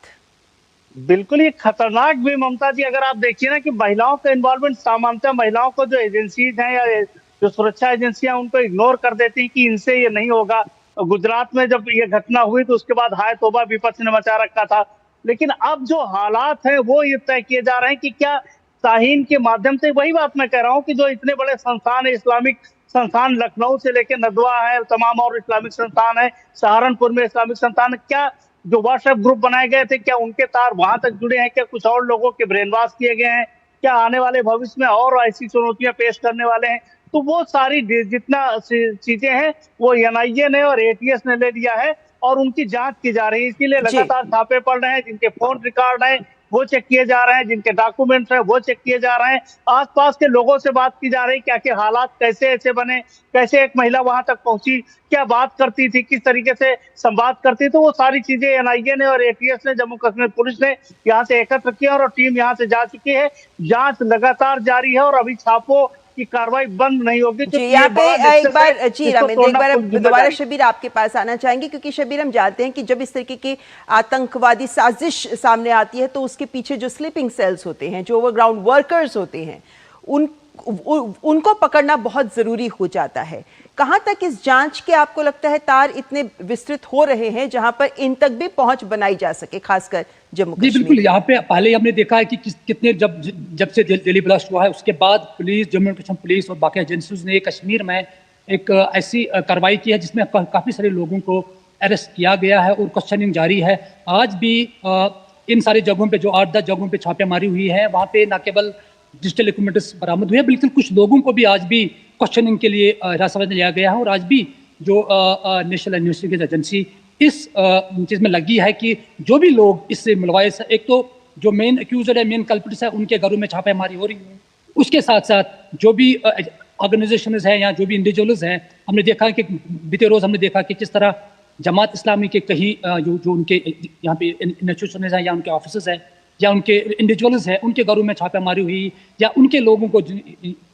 बिल्कुल, ये खतरनाक भी ममता जी। अगर आप देखिए ना कि महिलाओं का इन्वॉल्वमेंट, सामान्यतः महिलाओं को जो एजेंसीज हैं या जो सुरक्षा एजेंसियां उनको इग्नोर कर देती कि इनसे ये नहीं होगा। गुजरात में जब ये घटना हुई तो उसके बाद हाय तौबा विपक्ष ने मचा रखा था। लेकिन अब जो हालात हैं वो ये तय किए जा रहे हैं कि क्या शाहीन के माध्यम से, वही बात मैं कह रहा हूँ कि जो इतने बड़े संस्थान है, इस्लामिक संस्थान लखनऊ से लेकर नदवा है, तमाम और इस्लामिक संस्थान है, सहारनपुर में इस्लामिक संस्थान, क्या जो व्हाट्सएप ग्रुप बनाए गए थे, क्या उनके तार वहां तक जुड़े हैं? क्या कुछ और लोगों के ब्रेन वॉश किए गए हैं? क्या आने वाले भविष्य में और ऐसी चुनौतियां पेश करने वाले हैं? तो वो सारी जितना चीजें हैं वो एनआईए ने और एटीएस ने ले लिया है, और उनकी जांच की जा रही है। इसीलिए लगातार छापे पड़ रहे हैं। जिनके फोन रिकॉर्ड है, वो चेक किए जा रहे हैं, जिनके डॉक्यूमेंट्स हैं वो चेक किए जा रहे हैं, आसपास के लोगों से बात की जा रही है, क्या क्या हालात कैसे ऐसे बने, कैसे एक महिला वहां तक पहुंची, क्या बात करती थी, किस तरीके से संवाद करती थी, वो सारी चीजें एनआईए ने और एटीएस ने, जम्मू कश्मीर पुलिस ने यहाँ से एकत्र किया और टीम यहाँ से जा चुकी है। जांच लगातार जारी है और अभी छापों की कार्रवाई बंद नहीं होगी। जी, यहाँ पे एक बार जी रमेंद्र, एक बार दोबारा शबीर आपके पास आना चाहेंगे, क्योंकि शबीर हम जानते हैं कि जब इस तरीके की आतंकवादी साजिश सामने आती है तो उसके पीछे जो स्लीपिंग सेल्स होते हैं, जो ओवरग्राउंड वर्कर्स होते हैं, उनको पकड़ना बहुत जरूरी हो जाता है। कहां तक इस जांच के आपको लगता है तार इतने विस्तृत हो रहे हैं जहां पर इन तक भी पहुंच बनाई जा सके, खासकर जम्मू कश्मीर? बिल्कुल, यहाँ पे पहले हमने देखा है कि कितने जब से दिल्ली ब्लास्ट हुआ है उसके बाद पुलिस, जम्मू कश्मीर पुलिस और बाकी एजेंसीज ने कश्मीर में एक ऐसी कार्रवाई की है जिसमें काफी सारे लोगों को अरेस्ट किया गया है और क्वेश्चनिंग जारी है। आज भी इन सारी जगहों पे जो 8-10 जगहों पे छापेमारी हुई है, वहाँ पे न केवल डिजिटल इक्विपमेंट्स बरामद हुए, बल्कि कुछ लोगों को भी आज भी क्वेश्चनिंग के लिए हिरासत में लिया गया है। और आज भी जो नेशनल इन्वेस्टिगेशन एजेंसी इस चीज़ में लगी है कि जो भी लोग इससे मुलविस है, एक तो जो मेन एक्यूजर है, मेन कल्प्रिट्स है, उनके घरों में छापेमारी हो रही है, उसके साथ साथ जो भी ऑर्गेनाइजेशंस हैं या जो भी इंडिविजुअल्स हैं, हमने देखा कि बीते रोज़ हमने देखा कि किस तरह जमात इस्लामी के कहीं जो उनके यहाँ पे इंस्टीट्यूशन हैं या उनके ऑफिस हैं या उनके इंडिविजुअल्स हैं, उनके घरों में छापेमारी हुई या उनके लोगों को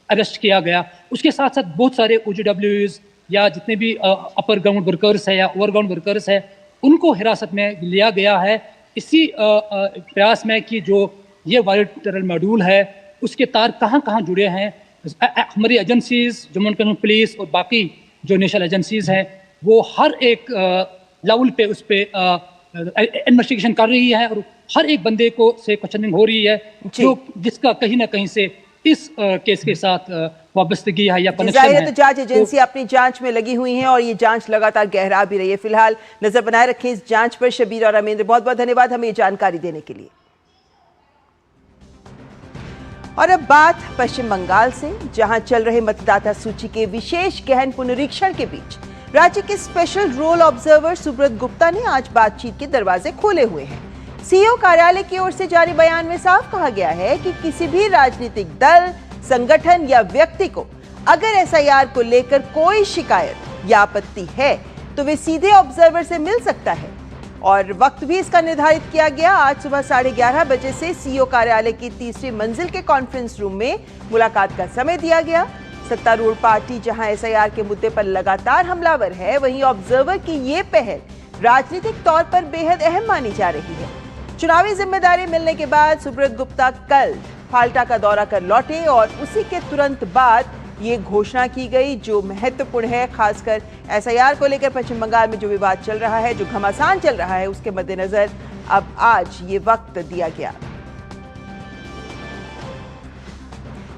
अरेस्ट किया गया। उसके साथ साथ बहुत सारे OGWs या जितने भी अपर ग्राउंड वर्कर्स हैं या ओवरग्राउंड वर्कर्स हैं, उनको हिरासत में लिया गया है इसी प्रयास में कि जो ये वायलेंट टेरर मॉड्यूल है उसके तार कहाँ कहाँ जुड़े हैं। हमारी एजेंसीज, जम्मू कश्मीर पुलिस और बाकी जो नेशनल एजेंसीज हैं, वो हर एक लेवल पे उस पर इन्वेस्टिगेशन कर रही है और हर एक बंदे को से क्वेश्चनिंग हो रही है जो जिसका कहीं ना कहीं से इस केस के साथ वाबस्तगी है या कनेक्शन है। तो जांच एजेंसी अपनी जांच में लगी हुई है और ये जांच लगातार गहरा भी रही है। फिलहाल नजर बनाए रखें इस जांच पर। शबीर और रमेंद्र, बहुत बहुत धन्यवाद हमें ये जानकारी देने के लिए। और अब बात पश्चिम बंगाल से, जहां चल रहे मतदाता सूची के विशेष गहन पुनरीक्षण के बीच राज्य के special roll observer Subrata Gupta ने आज बातचीत के दरवाजे खोले हुए हैं। सीईओ कार्यालय की ओर से जारी बयान में साफ कहा गया है कि किसी भी राजनीतिक दल, संगठन या व्यक्ति को अगर एसआईआर को लेकर कोई शिकायत या आपत्ति है तो वे सीधे ऑब्जर्वर से मिल सकता है। और वक्त भी इसका निर्धारित किया गया। आज सुबह 11:30 बजे से सीईओ कार्यालय की तीसरी मंजिल के कॉन्फ्रेंस रूम में मुलाकात का समय दिया गया। सत्तारूढ़ पार्टी जहां एसआईआर के मुद्दे पर लगातार हमलावर है, वहीं ऑब्जर्वर की ये पहल राजनीतिक तौर पर बेहद अहम मानी जा रही है। चुनावी जिम्मेदारी मिलने के बाद सुब्रत गुप्ता कल फाल्टा का दौरा कर लौटे और उसी के तुरंत बाद ये घोषणा की गई जो महत्वपूर्ण है, खासकर एसआईआर को लेकर पश्चिम बंगाल में जो विवाद चल रहा है, जो घमासान चल रहा है, उसके मद्देनजर अब आज ये वक्त दिया गया।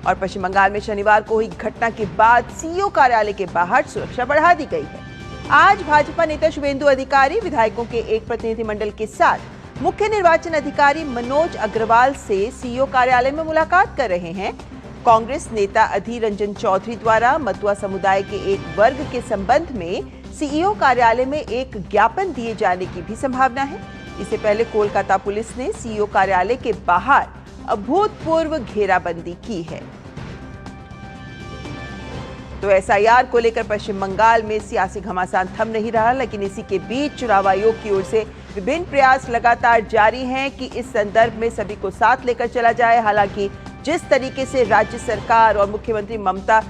और पश्चिम बंगाल में शनिवार को हुई घटना के बाद सीईओ कार्यालय के बाहर सुरक्षा बढ़ा दी गई है। आज भाजपा नेता शुभेंदु अधिकारी विधायकों के एक प्रतिनिधिमंडल के साथ मुख्य निर्वाचन अधिकारी मनोज अग्रवाल से सीईओ कार्यालय में मुलाकात कर रहे हैं। कांग्रेस नेता अधीर रंजन चौधरी द्वारा मतुआ समुदाय के एक वर्ग के संबंध में सीईओ कार्यालय में एक ज्ञापन दिए जाने की भी संभावना है। इससे पहले कोलकाता पुलिस ने सीईओ कार्यालय के बाहर अभूतपूर्व घेराबंदी की है। तो एसआईआर को लेकर पश्चिम बंगाल में सियासी घमासान थम नहीं रहा, लेकिन इसी के बीच चुनाव आयोग की ओर से विभिन्न प्रयास लगातार जारी हैं कि इस संदर्भ में सभी को साथ लेकर चला जाए। हालांकि जिस तरीके से राज्य सरकार और मुख्यमंत्री ममता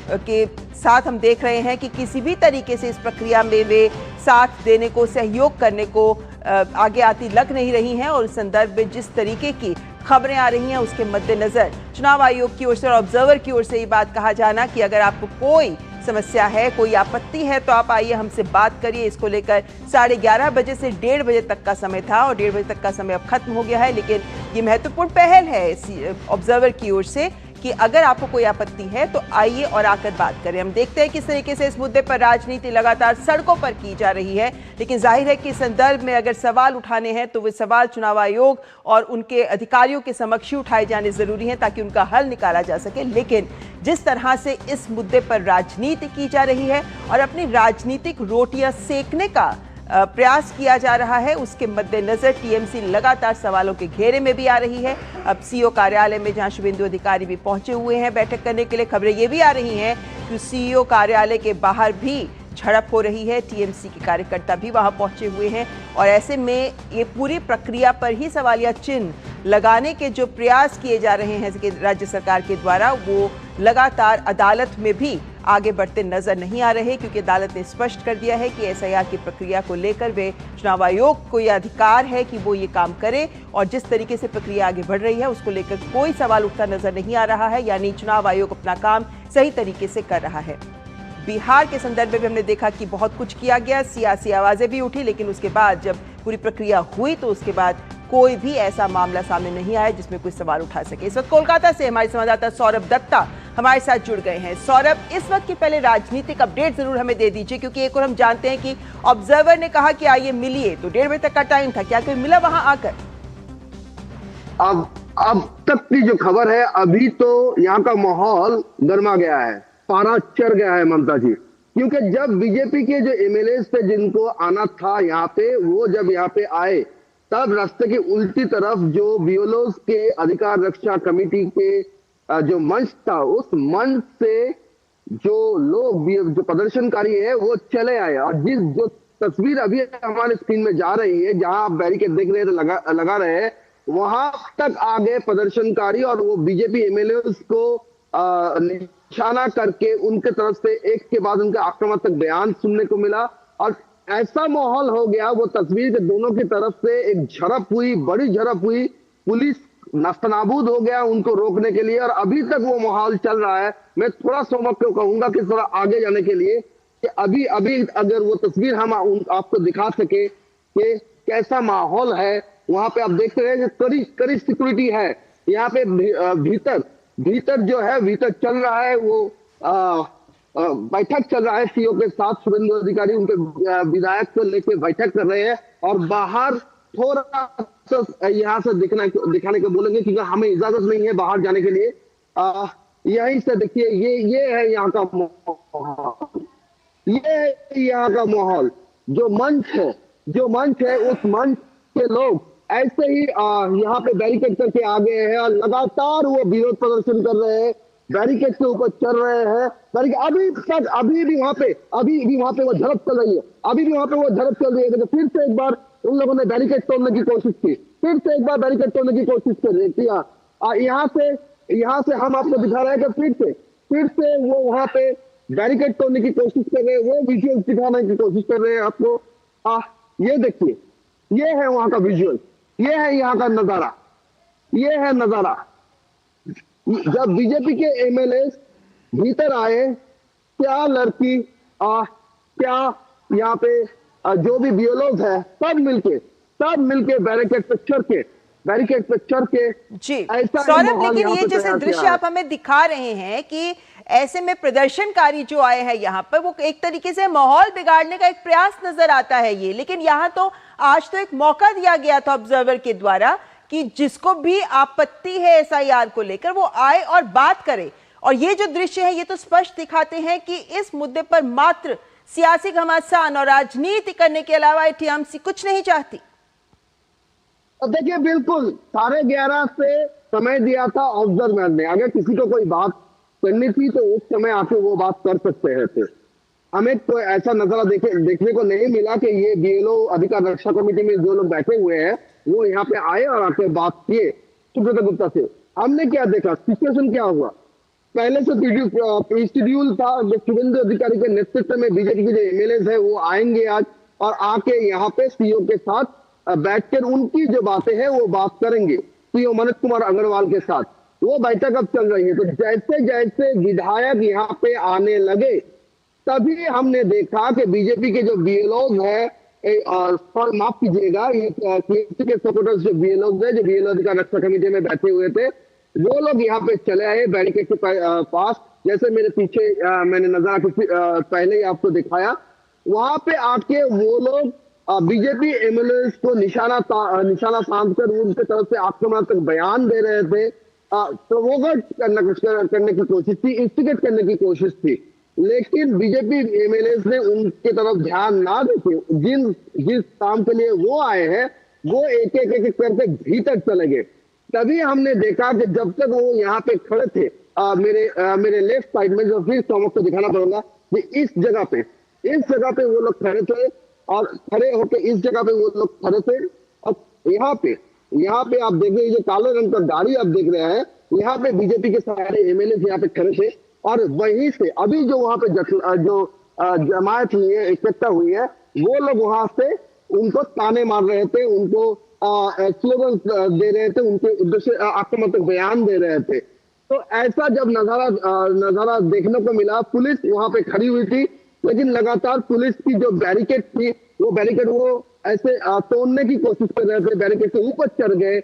के साथ हम देख रहे हैं कि किसी भी तरीके से इस प्रक्रिया में वे साथ देने को, सहयोग करने को आगे आती लग नहीं रही हैं और इस संदर्भ में जिस तरीके की खबरें आ रही हैं उसके मद्देनजर चुनाव आयोग की ओर से और ऑब्जर्वर की ओर से ये बात कहा जाना कि अगर आपको कोई समस्या है, कोई आपत्ति है तो आप आइए हमसे बात करिए। इसको लेकर 11:30 बजे से 1:30 बजे तक का समय था और 1:30 बजे तक का समय अब खत्म हो गया है। लेकिन ये महत्वपूर्ण पहल है ऑब्जर्वर की ओर से कि अगर आपको कोई आपत्ति है तो आइए और आकर बात करें। हम देखते हैं किस तरीके से इस मुद्दे पर राजनीति लगातार सड़कों पर की जा रही है, लेकिन जाहिर है कि इस संदर्भ में अगर सवाल उठाने हैं तो वे सवाल चुनाव आयोग और उनके अधिकारियों के समक्ष उठाए जाने जरूरी हैं ताकि उनका हल निकाला जा सके। लेकिन जिस तरह से इस मुद्दे पर राजनीति की जा रही है और अपनी राजनीतिक रोटियां सेकने का प्रयास किया जा रहा है, उसके मद्देनजर टीएमसी लगातार सवालों के घेरे में भी आ रही है। अब सीईओ कार्यालय में जहां शुभेंदु अधिकारी भी पहुंचे हुए हैं बैठक करने के लिए, खबरें ये भी आ रही हैं कि सीईओ कार्यालय के बाहर भी झड़प हो रही है, टीएमसी के कार्यकर्ता भी वहां पहुंचे हुए हैं और ऐसे में ये पूरी प्रक्रिया पर ही सवालिया चिन्ह लगाने के जो प्रयास किए जा रहे हैं कि राज्य सरकार के द्वारा, वो लगातार अदालत में भी आगे बढ़ते नजर नहीं आ रहे, क्योंकि अदालत ने स्पष्ट कर दिया है कि एसआईआर की प्रक्रिया को लेकर वे चुनाव आयोग को यह अधिकार है कि वो ये काम करे और जिस तरीके से प्रक्रिया आगे बढ़ रही है उसको लेकर कोई सवाल उठता नजर नहीं आ रहा है, यानी चुनाव आयोग अपना काम सही तरीके से कर रहा है। बिहार के संदर्भ में भी हमने देखा कि बहुत कुछ किया गया, सियासी आवाजें भी उठी, लेकिन उसके बाद जब पूरी प्रक्रिया हुई तो उसके बाद कोई भी ऐसा मामला सामने नहीं आया जिसमें कोई सवाल उठा सके। इस वक्त कोलकाता से हमारे संवाददाता सौरभ दत्ता हमारे साथ जुड़ गए हैं। सौरभ, इस वक्त की पहले राजनीतिक अपडेट जरूर हमें दे दीजिए, क्योंकि एक और हम जानते हैं कि ऑब्जर्वर ने कहा कि आइए मिलिए, तो 1:30 बजे तक का टाइम था, क्या कोई मिला वहां आकर? अब तक की जो खबर है, अभी तो यहाँ का माहौल गर्मा गया है, पारा चढ़ गया है ममता जी, क्योंकि जब बीजेपी के जो एमएलए थे जिनको आना था यहाँ पे, वो जब यहाँ पे आए तब रास्ते की उल्टी तरफ जो बीएलओ के अधिकार रक्षा कमेटी के जो मंच था, उस मंच से जो लोग जो प्रदर्शनकारी है वो चले आए और जो तस्वीर अभी हमारे स्क्रीन में जा रही है, जहां आप बैरिकेड देख रहे हैं लगा रहे हैं, वहां तक आगे प्रदर्शनकारी और वो बीजेपी एमएलए को निशाना करके उनके तरफ से एक के बाद उनके आक्रामक बयान सुनने को मिला और ऐसा माहौल हो गया, वो तस्वीर के दोनों की तरफ से एक झड़प हुई, बड़ी झड़प हुई, पुलिस नास्तनाबूद हो गया उनको रोकने के लिए और अभी तक वो माहौल चल रहा है। मैं थोड़ा सोमक को कहूंगा कि थोड़ा आगे जाने के लिए कि अभी अगर वो तस्वीर हम आपको दिखा सके कि कैसा माहौल है, वहां पे आप देख रहे हैं कि कड़ी सिक्योरिटी है यहाँ पे, भीतर जो है भीतर चल रहा है वो बैठक चल रहा है सीईओ के साथ, शुभेंदु अधिकारी उनके विधायक को लेके बैठक कर रहे हैं और बाहर थोड़ा सा यहाँ से दिखाने को बोलेंगे क्योंकि हमें इजाजत नहीं है बाहर जाने के लिए। यहीं से देखिए, ये है यहाँ का माहौल, ये है यहाँ का माहौल। जो मंच है उस मंच के लोग ऐसे ही यहाँ पे बैरिकेड करके आ गए हैं और लगातार वो विरोध प्रदर्शन कर रहे हैं, बैरिकेड के ऊपर चल रहे हैं। अभी भी वहां पे वो झड़प चल रही है, अभी भी वहां पे वो झड़प चल रही है। फिर से एक बार उन लोगों ने बैरिकेड तोड़ने की कोशिश की, फिर से एक बार बैरिकेड तोड़ने की कोशिश किया। यहाँ से हम आपको दिखा रहे हैं कि फिर से वो वहां पे बैरिकेड तोड़ने की कोशिश कर रहे हैं, वो विजुअल दिखाने की कोशिश कर रहे हैं आपको। ये देखिए, ये है वहां का विजुअल, ये है यहाँ का नजारा, ये है नजारा। जब बीजेपी के एमएलए भीतर आए, क्या लड़की क्या यहाँ पे जो भी बीएलओ है सब मिलके बैरिकेड पे चढ़ के जी सौरभ, लेकिन ये जैसे दृश्य आप हमें दिखा रहे हैं कि ऐसे में प्रदर्शनकारी जो आए हैं यहाँ पर, वो एक तरीके से माहौल बिगाड़ने का एक प्रयास नजर आता है ये। लेकिन यहाँ तो आज तो एक मौका दिया गया था ऑब्जर्वर के द्वारा कि जिसको भी आपत्ति है एसआईआर को लेकर वो आए और बात करे, और ये जो दृश्य है ये तो स्पष्ट दिखाते हैं कि इस मुद्दे पर मात्र सियासी घमासान और राजनीति करने के अलावा टीएमसी कुछ नहीं चाहती। देखिए, बिल्कुल 11:30 से समय दिया था ऑब्जर्वर ने, अगर किसी को कोई बात करनी थी तो उस समय आके वो बात कर सकते हैं। थे हमें कोई ऐसा नजारा देखने को नहीं मिला कि ये बीएलओ अधिकार रक्षा कमेटी में जो लोग बैठे हुए हैं वो यहाँ पे आए और आके बात किए सुब्रत गुप्ता से। हमने क्या देखा, सिचुएशन क्या हुआ, पहले से शेड्यूल था, शुभेंदु अधिकारी के नेतृत्व में बीजेपी के जो एमएलए है वो आएंगे आज और आके यहाँ पे सीईओ के साथ बैठकर उनकी जो बातें हैं वो बात करेंगे सीईओ मनोज कुमार अग्रवाल के साथ। वो बैठक अब चल रही है। तो जैसे जैसे विधायक यहाँ पे आने लगे तभी हमने देखा कि बीजेपी के जो बीएलओ है, माफ कीजिएगा, ये के सपोर्टर्स जो बीएलओ है, जो बीएलओ अधिकार रक्षा कमेटी में बैठे हुए थे, वो लोग यहाँ पे चले आए बैरिकेड के पास। जैसे मेरे पीछे मैंने नजारा पहले ही आपको दिखाया, वहां पे आके वो लोग बीजेपी एमएलए को निशाना साधकर उनके तरफ से आक्रामक बयान दे रहे थे, प्रोवोकेट करने की कोशिश थी, इंस्टिगेट करने की कोशिश थी। लेकिन बीजेपी एमएलए ने उनके तरफ ध्यान ना देके जिस काम के लिए वो आए हैं वो एक एक करके भीतर चले गए। तभी हमने देखा कि जब तक वो यहाँ पे खड़े थे, मेरे लेफ्ट साइड में जो फिर टॉमक को दिखाना पड़ेगा कि इस जगह पे वो लोग खड़े थे और खड़े होकर इस जगह पे वो लोग खड़े थे। और यहाँ पे आप देख रहे हैं जो काले रंग का गाड़ी आप देख रहे हैं, यहाँ पे बीजेपी के सारे एमएलए यहाँ पे खड़े थे और वहीं से अभी जो वहां पे जो जमायत हुई है, इकट्ठा हुई है, वो लोग वहां से उनको ताने मार रहे थे, उनको स्लोगन दे रहे थे, उनके उद्देश्य आक्रामक बयान दे रहे थे। तो ऐसा जब नजारा देखने को मिला, पुलिस वहां पे खड़ी हुई थी, लेकिन लगातार पुलिस की जो बैरिकेड थी वो बैरिकेड वो ऐसे तोड़ने की कोशिश कर रहे थे, बैरिकेड के ऊपर चढ़ गए।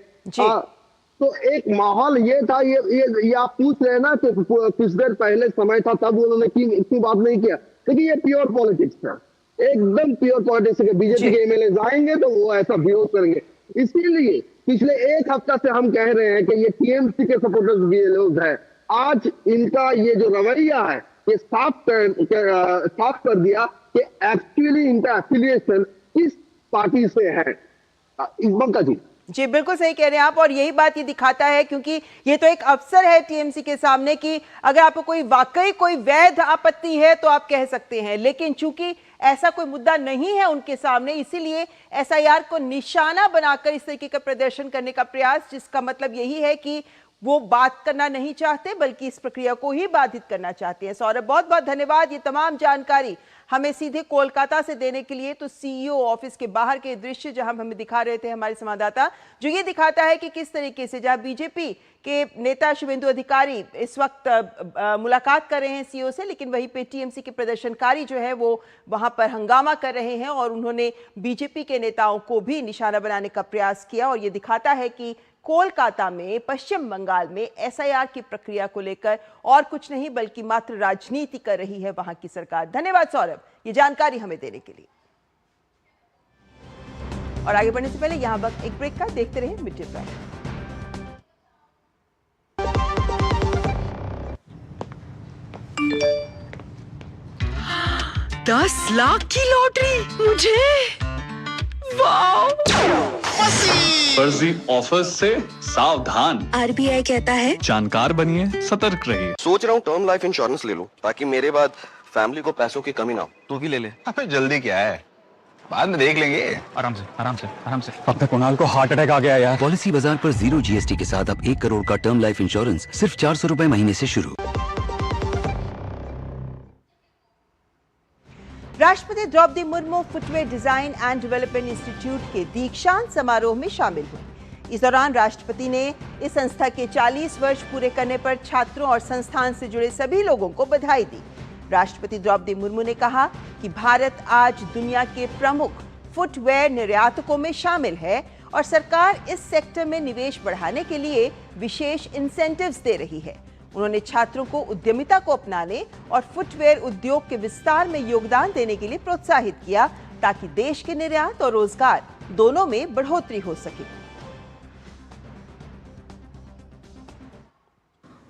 तो एक माहौल ये था, ये आप पूछ रहे हैं ना कि कुछ देर पहले समय था तब उन्होंने क्यों बात नहीं किया, क्योंकि ये प्योर पॉलिटिक्स था, एकदम प्योर पॉलिटिक्स है। बीजेपी के एमएलए आएंगे तो वो ऐसा विरोध करेंगे। इसीलिए पिछले एक हफ्ता से हम कह रहे हैं कि ये टीएमसी के सपोर्टर्स भी लोग हैं। आज इनका ये जो रवैया है ये साफ कर दिया कि एक्चुअली इनका एफिलिएशन किस पार्टी से है। ममता जी बिल्कुल सही कह रहे हैं आप, और यही बात ये दिखाता है, क्योंकि ये तो एक अवसर है टीएमसी के सामने कि अगर आपको कोई वैध आपत्ति है तो आप कह सकते हैं, लेकिन चूंकि ऐसा कोई मुद्दा नहीं है उनके सामने, इसीलिए एसआईआर को निशाना बनाकर इस तरीके का प्रदर्शन करने का प्रयास, जिसका मतलब यही है कि वो बात करना नहीं चाहते बल्कि इस प्रक्रिया को ही बाधित करना चाहते हैं। सौरभ, बहुत बहुत धन्यवाद ये तमाम जानकारी हमें सीधे कोलकाता से देने के लिए। तो सीईओ ऑफिस के बाहर के दृश्य जहां हमें दिखा रहे थे हमारे संवाददाता, जो ये दिखाता है कि किस तरीके से जहां बीजेपी के नेता शुभेंदु अधिकारी इस वक्त मुलाकात कर रहे हैं सीईओ से, लेकिन वहीं पे टीएमसी के प्रदर्शनकारी जो है वो वहां पर हंगामा कर रहे हैं और उन्होंने बीजेपी के नेताओं को भी निशाना बनाने का प्रयास किया। और ये दिखाता है कि कोलकाता में, पश्चिम बंगाल में एसआईआर की प्रक्रिया को लेकर और कुछ नहीं बल्कि मात्र राजनीति कर रही है वहां की सरकार। धन्यवाद सौरभ ये जानकारी हमें देने के लिए। और आगे बढ़ने से पहले यहां वक्त एक ब्रेक का, देखते रहिए मिड डे ब्रेक। $10 लाख की लॉटरी मुझे, वाह! फर्जी ऑफर्स से सावधान। आरबीआई कहता है जानकार बनिए, सतर्क रहिए। सोच रहा हूँ टर्म लाइफ इंश्योरेंस ले लूं ताकि मेरे बाद फैमिली को पैसों की कमी ना हो। तू भी ले ले। अबे जल्दी क्या है, बाद में देख लेंगे। आराम से। अब तक कुणाल को हार्ट अटैक आ गया यार। पॉलिसी बाजार पर 0 GST के साथ अब 1 करोड़ का टर्म लाइफ इंश्योरेंस सिर्फ 400 रुपए महीने से शुरू। राष्ट्रपति Draupadi Murmu footwear design and development institute के दीक्षांत समारोह में शामिल हुए। इस दौरान राष्ट्रपति ने इस संस्था के 40 वर्ष पूरे करने पर छात्रों और संस्थान से जुड़े सभी लोगों को बधाई दी। राष्ट्रपति द्रौपदी मुर्मू ने कहा कि भारत आज दुनिया के प्रमुख फुटवेयर निर्यातकों में शामिल है और सरकार इस सेक्टर में निवेश बढ़ाने के लिए विशेष इंसेंटिव्स दे रही है। उन्होंने छात्रों को उद्यमिता को अपनाने और फुटवेयर उद्योग के विस्तार में योगदान देने के लिए प्रोत्साहित किया ताकि देश के निर्यात और रोजगार दोनों में बढ़ोतरी हो सके।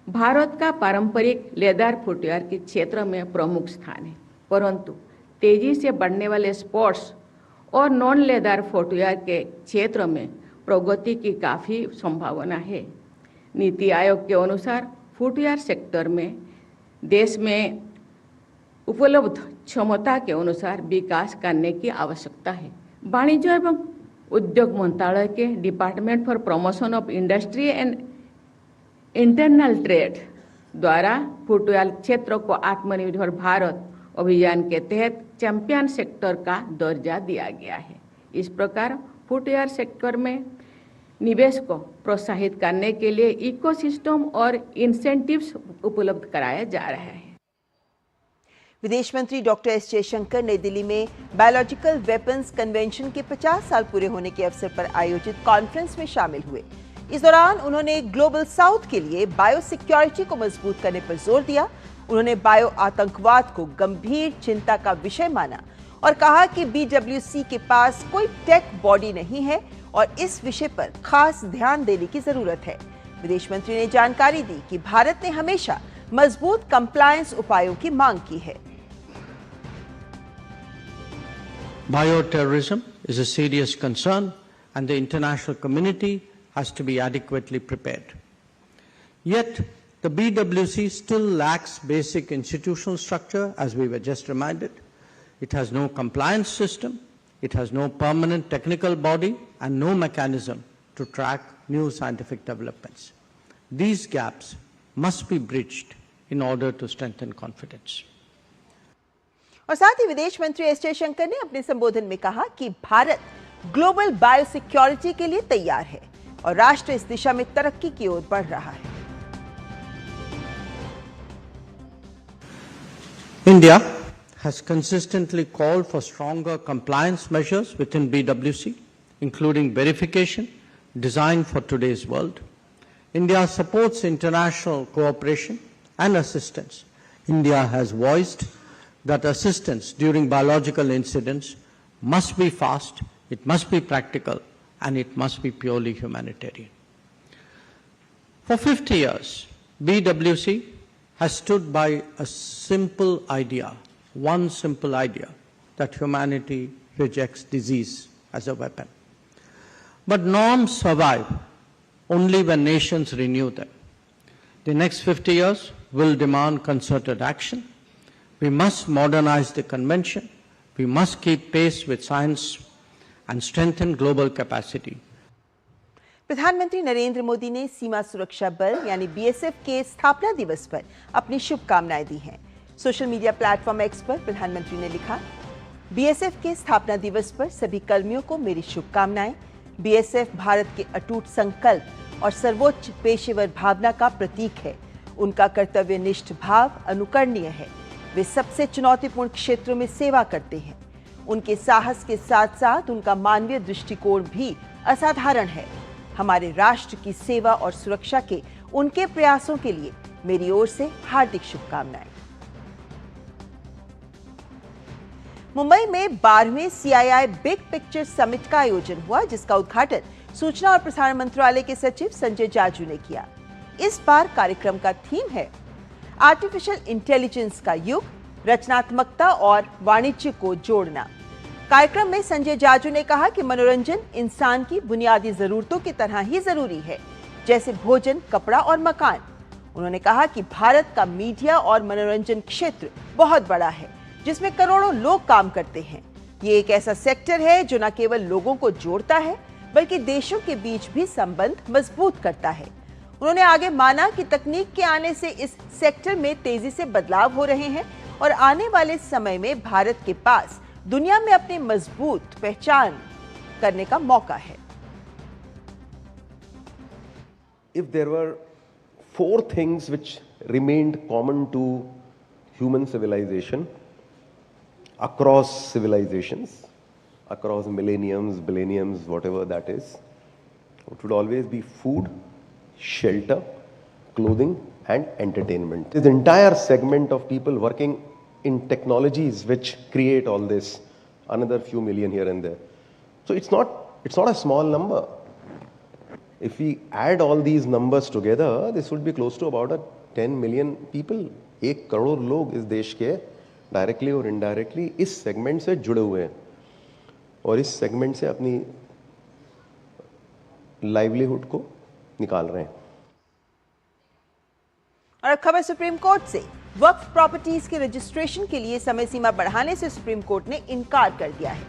भारत का पारंपरिक लेदर फुटवेयर के क्षेत्र में प्रमुख स्थान है, परंतु तेजी से बढ़ने वाले स्पोर्ट्स और नॉन लेदर फुटवेयर के क्षेत्र में प्रगति की काफ़ी संभावना है। नीति आयोग के अनुसार फुटवेयर सेक्टर में देश में उपलब्ध क्षमता के अनुसार विकास करने की आवश्यकता है। वाणिज्य एवं उद्योग मंत्रालय के department for promotion of industry and internal trade द्वारा फुटवेयर क्षेत्र को आत्मनिर्भर भारत अभियान के तहत चैंपियन सेक्टर का दर्जा दिया गया है। इस प्रकार फुटवेयर सेक्टर में निवेश को प्रोत्साहित करने के लिए इकोसिस्टम और इंसेंटिव्स उपलब्ध कराया जा रहा है। विदेश मंत्री डॉक्टर एस जयशंकर नई दिल्ली में बायोलॉजिकल वेपन्स कन्वेंशन के 50 साल पूरे होने के अवसर पर आयोजित कॉन्फ्रेंस में शामिल हुए। इस दौरान उन्होंने ग्लोबल साउथ के लिए बायो सिक्योरिटी को मजबूत करने पर जोर दिया। उन्होंने बायो आतंकवाद को गंभीर चिंता का विषय माना और कहा कि BWC के पास कोई टेक बॉडी नहीं है और इस विषय पर खास ध्यान देने की जरूरत है। विदेश मंत्री ने जानकारी दी कि भारत ने हमेशा मजबूत कंप्लायंस उपायों की मांग की है। Bioterrorism is a serious concern and the international community has to be adequately prepared. Yet, the BWC still lacks basic institutional structure, as we were just reminded. It has no compliance system, it has no permanent technical body, and no mechanism to track new scientific developments. These gaps must be bridged in order to strengthen confidence. और साथ ही विदेश मंत्री एस जयशंकर ने अपने संबोधन में कहा कि भारत ग्लोबल बायोसिक्योरिटी के लिए तैयार है और राष्ट्र इस दिशा में तरक्की की ओर बढ़ रहा है। India has consistently called for stronger compliance measures within BWC, including verification designed for today's world. India supports international cooperation and assistance. India has voiced that assistance during biological incidents must be fast, it must be practical, and it must be purely humanitarian. For 50 years, BWC has stood by a simple idea, one simple idea, that humanity rejects disease as a weapon. But norms survive only when nations renew them. The next 50 years will demand concerted action. We must modernize the convention. We must keep pace with science and strengthen global capacity. प्रधानमंत्री नरेंद्र मोदी ने सीमा सुरक्षा बल यानी बीएसएफ के स्थापना दिवस पर अपनी शुभकामनाएं दी हैं। सोशल मीडिया प्लेटफॉर्म एक्स पर प्रधानमंत्री ने लिखा, बीएसएफ के स्थापना दिवस पर सभी कर्मियों को मेरी शुभकामनाएं। बीएसएफ भारत के अटूट संकल्प और सर्वोच्च पेशेवर भावना का प्रतीक है। उनका कर्तव्यनिष्ठ भाव अनुकरणीय है। वे सबसे चुनौतीपूर्ण क्षेत्रों में सेवा करते हैं। उनके साहस के साथ साथ उनका मानवीय दृष्टिकोण भी असाधारण है। हमारे राष्ट्र की सेवा और सुरक्षा के उनके प्रयासों के लिए मेरी ओर से हार्दिक शुभकामनाएं। मुंबई में 12वें CII बिग पिक्चर समिट का आयोजन हुआ, जिसका उद्घाटन सूचना और प्रसारण मंत्रालय के सचिव संजय जाजू ने किया। इस बार कार्यक्रम का थीम है आर्टिफिशियल इंटेलिजेंस का युग, रचनात्मकता और वाणिज्य को जोड़ना। कार्यक्रम में संजय जाजू ने कहा कि मनोरंजन इंसान की बुनियादी जरूरतों की तरह ही जरूरी है, जैसे भोजन, कपड़ा और मकान। उन्होंने कहा कि भारत का मीडिया और मनोरंजन क्षेत्र बहुत बड़ा है, जिसमें करोड़ों लोग काम करते हैं। ये एक ऐसा सेक्टर है जो न केवल लोगों को जोड़ता है, बल्कि देशों के बीच भी संबंध मजबूत करता है। उन्होंने आगे माना कि तकनीक के आने से इस सेक्टर में तेजी से बदलाव हो रहे हैं और आने वाले समय में भारत के पास दुनिया में अपनी मजबूत पहचान करने का मौका है। If there were 4 things which remained common to human civilization across civilizations, across millenniums, billenniums, whatever that is, it would always be food, shelter, clothing, and entertainment. This entire segment of people working in technologies which create all this, another few million here and there. So it's not a small number. If we add all these numbers together, this would be close to about 10 million people. 1 crore लोग इस देश के डायरेक्टली और इनडायरेक्टली इस सेगमेंट से जुड़े हुए हैं और इस सेगमेंट से अपनी लाइवलीहुड को निकाल रहे हैं। और अब खबर सुप्रीम कोर्ट से। वक्फ प्रॉपर्टीज के रजिस्ट्रेशन के लिए समय सीमा बढ़ाने से सुप्रीम कोर्ट ने इनकार कर दिया है।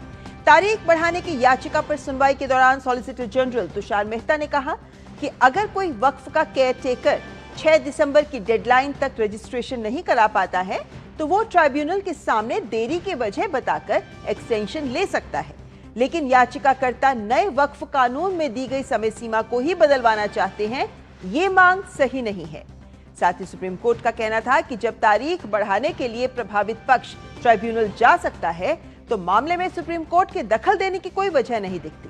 तारीख बढ़ाने की याचिका पर सुनवाई के दौरान सॉलिसिटर जनरल तुषार मेहता ने कहा कि अगर कोई वक्फ का केयर टेकर 6 दिसंबर की डेडलाइन तक रजिस्ट्रेशन नहीं करा पाता है तो वो ट्राइब्यूनल के सामने देरी की वजह बताकर एक्सटेंशन ले सकता है। लेकिन याचिकाकर्ता नए वक्फ कानून में दी गई समय सीमा को ही बदलवाना चाहते हैं, ये मांग सही नहीं है। साथ ही सुप्रीम कोर्ट का कहना था कि जब तारीख बढ़ाने के लिए प्रभावित पक्ष ट्राइब्यूनल जा सकता है तो मामले में सुप्रीम कोर्ट के दखल देने की कोई वजह नहीं दिखती।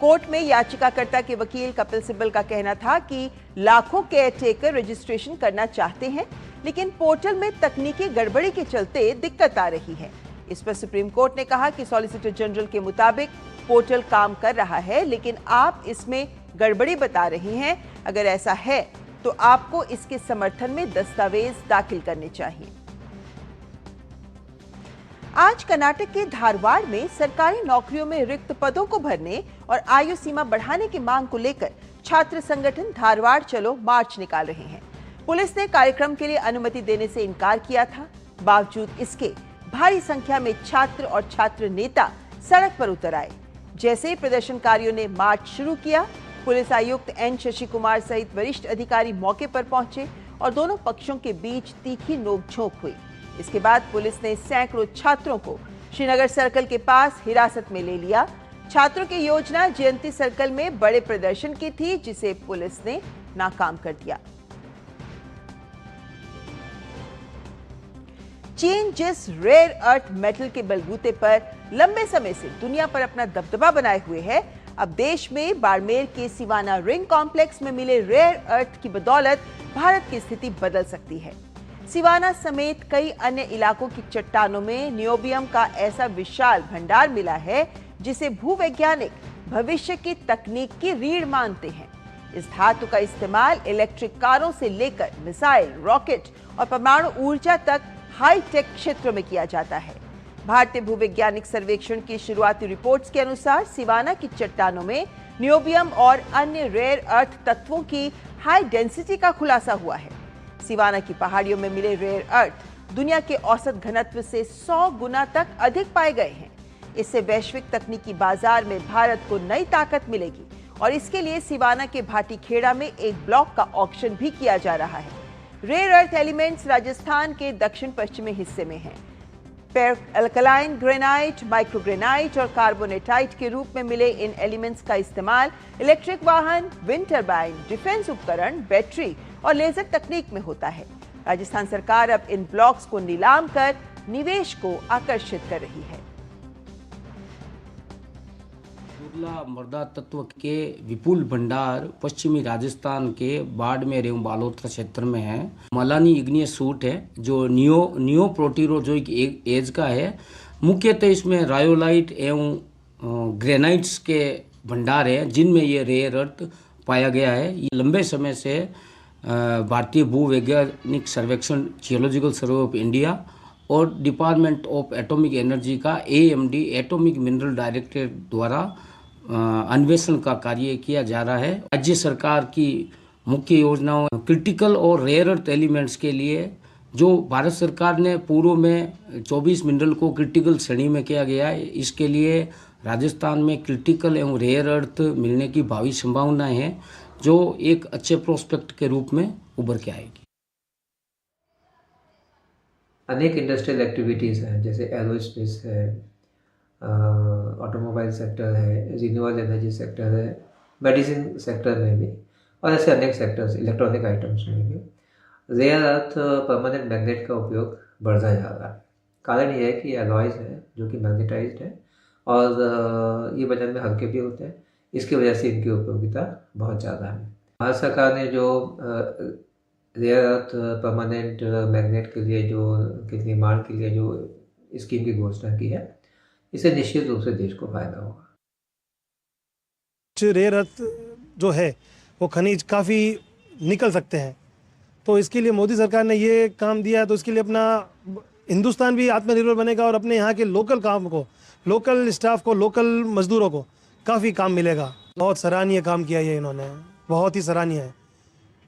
कोर्ट में याचिकाकर्ता के वकील कपिल सिब्बल का कहना था कि लाखों केयर टेकर रजिस्ट्रेशन करना चाहते हैं, लेकिन पोर्टल में तकनीकी गड़बड़ी के चलते दिक्कत आ रही है। इस पर सुप्रीम कोर्ट ने कहा कि सॉलिसिटर जनरल के मुताबिक पोर्टल काम कर रहा है, लेकिन आप इसमें गड़बड़ी बता रही हैं। अगर ऐसा है तो आपको इसके समर्थन में दस्तावेज दाखिल करने चाहिए। आज कर्नाटक के धारवाड़ में सरकारी नौकरियों में रिक्त पदों को भरने और आयु सीमा बढ़ाने की मांग को लेकर छात्र संगठन धारवाड़ चलो मार्च निकाल रहे हैं। पुलिस ने कार्यक्रम के लिए अनुमति देने से इनकार किया था। बावजूद इसके भारी संख्या में छात्र और छात्र नेता सड़क पर उतर आए। जैसे ही प्रदर्शनकारियों ने मार्च शुरू किया, पुलिस आयुक्त एन शशि कुमार सहित वरिष्ठ अधिकारी मौके पर पहुंचे और दोनों पक्षों के बीच तीखी नोकझोंक हुई। इसके बाद पुलिस ने सैकड़ों छात्रों को श्रीनगर सर्कल के पास हिरासत में ले लिया। छात्रों की योजना जयंती सर्कल में बड़े प्रदर्शन की थी, जिसे पुलिस ने नाकाम कर दिया। चीन जिस रेयर अर्थ मेटल के बलबूते पर लंबे समय से दुनिया पर अपना दबदबा बनाए हुए है, अब देश में बाड़मेर के सिवाना रिंग कॉम्प्लेक्स में मिले रेयर अर्थ की बदौलत भारत की स्थिति बदल सकती है। सिवाना समेत कई अन्य इलाकों की चट्टानों में नियोबियम का ऐसा विशाल भंडार मिला है जिसे भूवैज्ञानिक भविष्य की तकनीक की रीढ़ मानते हैं। इस धातु का इस्तेमाल इलेक्ट्रिक कारों से लेकर मिसाइल, रॉकेट और परमाणु ऊर्जा तक हाईटेक क्षेत्रों में किया जाता है। भारतीय भूवैज्ञानिक सर्वेक्षण की शुरुआती रिपोर्ट्स के अनुसार सिवाना की चट्टानों में नियोबियम और अन्य रेयर अर्थ तत्वों की हाई डेंसिटी का खुलासा हुआ है। सिवाना की पहाड़ियों में मिले रेयर अर्थ दुनिया के औसत घनत्व से 100 गुना तक अधिक पाए गए हैं। इससे वैश्विक तकनीकी बाजार में भारत को नई ताकत मिलेगी और इसके लिए सिवाना के भाटी खेड़ा में एक ब्लॉक का ऑक्शन भी किया जा रहा है। रेयर अर्थ एलिमेंट्स राजस्थान के दक्षिण पश्चिमी हिस्से में हैं। अल्कलाइन ग्रेनाइट, माइक्रोग्रेनाइट और कार्बोनेटाइट के रूप में मिले इन एलिमेंट्स का इस्तेमाल इलेक्ट्रिक वाहन, विंड टरबाइन, डिफेंस उपकरण, बैटरी और लेजर तकनीक में होता है। राजस्थान सरकार अब इन ब्लॉक्स को नीलाम कर निवेश को आकर्षित कर रही है। मृदा तत्व के विपुल भंडार पश्चिमी राजस्थान के बाड़मेर एवं बालोतरा क्षेत्र में है। मलानी इग्नियस सूट है जो नियो प्रोटीरोजोइक एज का है। मुख्यतः इसमें रायोलाइट एवं ग्रेनाइट्स के भंडार है जिनमें ये रेयर अर्थ पाया गया है। ये लंबे समय से भारतीय भूवैज्ञानिक सर्वेक्षण जियोलॉजिकल सर्वे ऑफ इंडिया और डिपार्टमेंट ऑफ एटॉमिक एनर्जी का AMD एटॉमिक मिनरल डायरेक्टरेट द्वारा अन्वेषण का कार्य किया जा रहा है। राज्य सरकार की मुख्य योजनाओं क्रिटिकल और रेयर अर्थ एलिमेंट्स के लिए जो भारत सरकार ने पूर्व में 24 मिनरल को क्रिटिकल श्रेणी में किया गया है, इसके लिए राजस्थान में क्रिटिकल एवं रेयर अर्थ मिलने की भावी संभावनाएं हैं जो एक अच्छे प्रोस्पेक्ट के रूप में उभर के आएगी। अनेक इंडस्ट्रियल एक्टिविटीज़ हैं जैसे एरोस्पेस है, ऑटोमोबाइल सेक्टर है, रिन्यूएबल एनर्जी सेक्टर है, मेडिसिन सेक्टर में भी और ऐसे अनेक सेक्टर्स इलेक्ट्रॉनिक आइटम्स में भी रेयर अर्थ परमानेंट मैग्नेट का उपयोग बढ़ता जा रहा है। कारण यह है कि एलॉयज हैं जो कि मैग्नेटाइज्ड है और ये वजन में हल्के भी होते हैं। इसकी वजह से इनकी उपयोगिता बहुत ज़्यादा है। भारत सरकार ने जो रेयर अर्थ परमानेंट मैग्नेट के लिए के निर्माण के लिए जो स्कीम की घोषणा की है, इससे निश्चित रूप से देश को फायदा होगा। रेयर अर्थ जो है वो खनिज काफ़ी निकल सकते हैं, तो इसके लिए मोदी सरकार ने ये काम दिया है। तो इसके लिए अपना हिंदुस्तान भी आत्मनिर्भर बनेगा और अपने यहाँ के लोकल काम को, लोकल स्टाफ को, लोकल मजदूरों को काफ़ी काम मिलेगा। बहुत सराहनीय काम किया है इन्होंने, बहुत ही सराहनीय है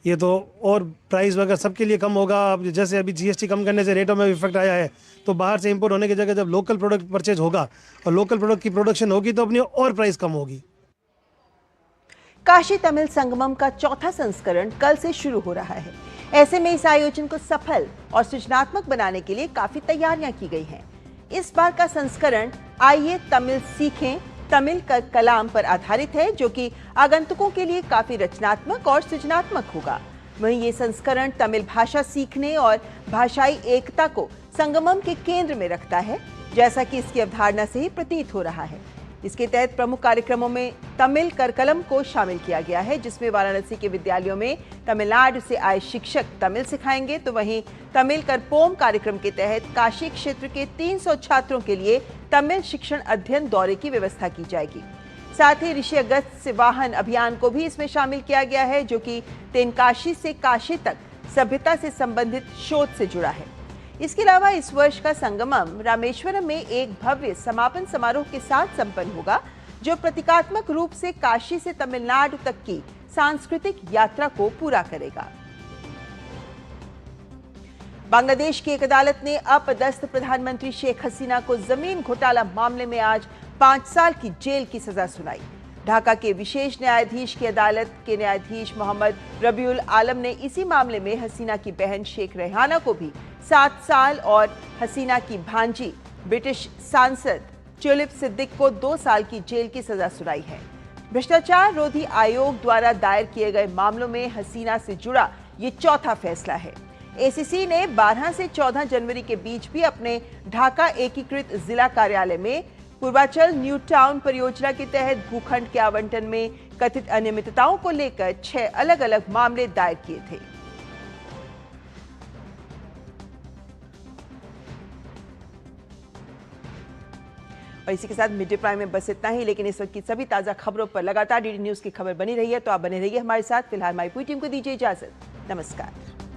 ये तो। और प्राइस वगैरह सबके लिए कम होगा। अब जैसे अभी GST कम करने से रेटों में इफेक्ट आया है, तो बाहर से इंपोर्ट होने की जगह जब लोकल प्रोडक्ट परचेज होगा और लोकल प्रोडक्ट की प्रोडक्शन होगी तो अपनी और प्राइस कम होगी। काशी तमिल संगमम का चौथा संस्करण कल से शुरू हो रहा है। ऐसे में इस आयोजन को सफल और सृजनात्मक बनाने के लिए काफी तैयारियां की गई हैं। इस बार का संस्करण आइए तमिल सीखें तमिल का कलाम पर आधारित है, जो कि आगंतुकों के लिए काफी रचनात्मक और सृजनात्मक होगा। वहीं ये संस्करण तमिल भाषा सीखने और भाषाई एकता को संगमम के केंद्र में रखता है, जैसा कि इसकी अवधारणा से ही प्रतीत हो रहा है। इसके तहत प्रमुख कार्यक्रमों में तमिल करकलम को शामिल किया गया है, जिसमें वाराणसी के विद्यालयों में तमिलनाडु से आए शिक्षक तमिल सिखाएंगे, तो वहीं तमिल करपोम कार्यक्रम के तहत काशी क्षेत्र के 300 छात्रों के लिए तमिल शिक्षण अध्ययन दौरे की व्यवस्था की जाएगी। साथ ही ऋषि अगस्त्य वाहन अभियान को भी इसमें शामिल किया गया है, जो कि तेनकाशी से काशी तक सभ्यता से संबंधित शोध से जुड़ा है। इसके अलावा इस वर्ष का संगमम रामेश्वरम में एक भव्य समापन समारोह के साथ संपन्न होगा, जो प्रतीकात्मक रूप से काशी से तमिलनाडु तक की सांस्कृतिक यात्रा को पूरा करेगा। बांग्लादेश की एक अदालत ने अपदस्थ प्रधानमंत्री शेख हसीना को जमीन घोटाला मामले में आज 5 साल की जेल की सजा सुनाई। ढाका के विशेष न्यायाधीश की अदालत के न्यायाधीश मोहम्मद रबीउल आलम ने इसी मामले में हसीना की बहन शेख रेहाना को भी 7 साल और हसीना की भांजी ब्रिटिश सांसद ट्यूलिप सिद्दीक को 2 साल की जेल की सजा सुनाई है। भ्रष्टाचार रोधी आयोग द्वारा दायर किए गए मामलों में हसीना से जुड़ा ये चौथा फैसला है। एसीसी ने 12 से 14 जनवरी के बीच भी अपने ढाका एकीकृत जिला कार्यालय में पूर्वांचल न्यू टाउन परियोजना के तहत भूखंड के आवंटन में कथित अनियमितताओं को लेकर 6 अलग अलग मामले दायर किए थे। और इसी के साथ मिड डे प्राइम में बस इतना ही, लेकिन इस वक्त की सभी ताजा खबरों पर लगातार डीडी न्यूज की खबर बनी रही है, तो आप बने रहिए हमारे साथ। फिलहाल हमारी पूरी टीम को दीजिए इजाजत। नमस्कार।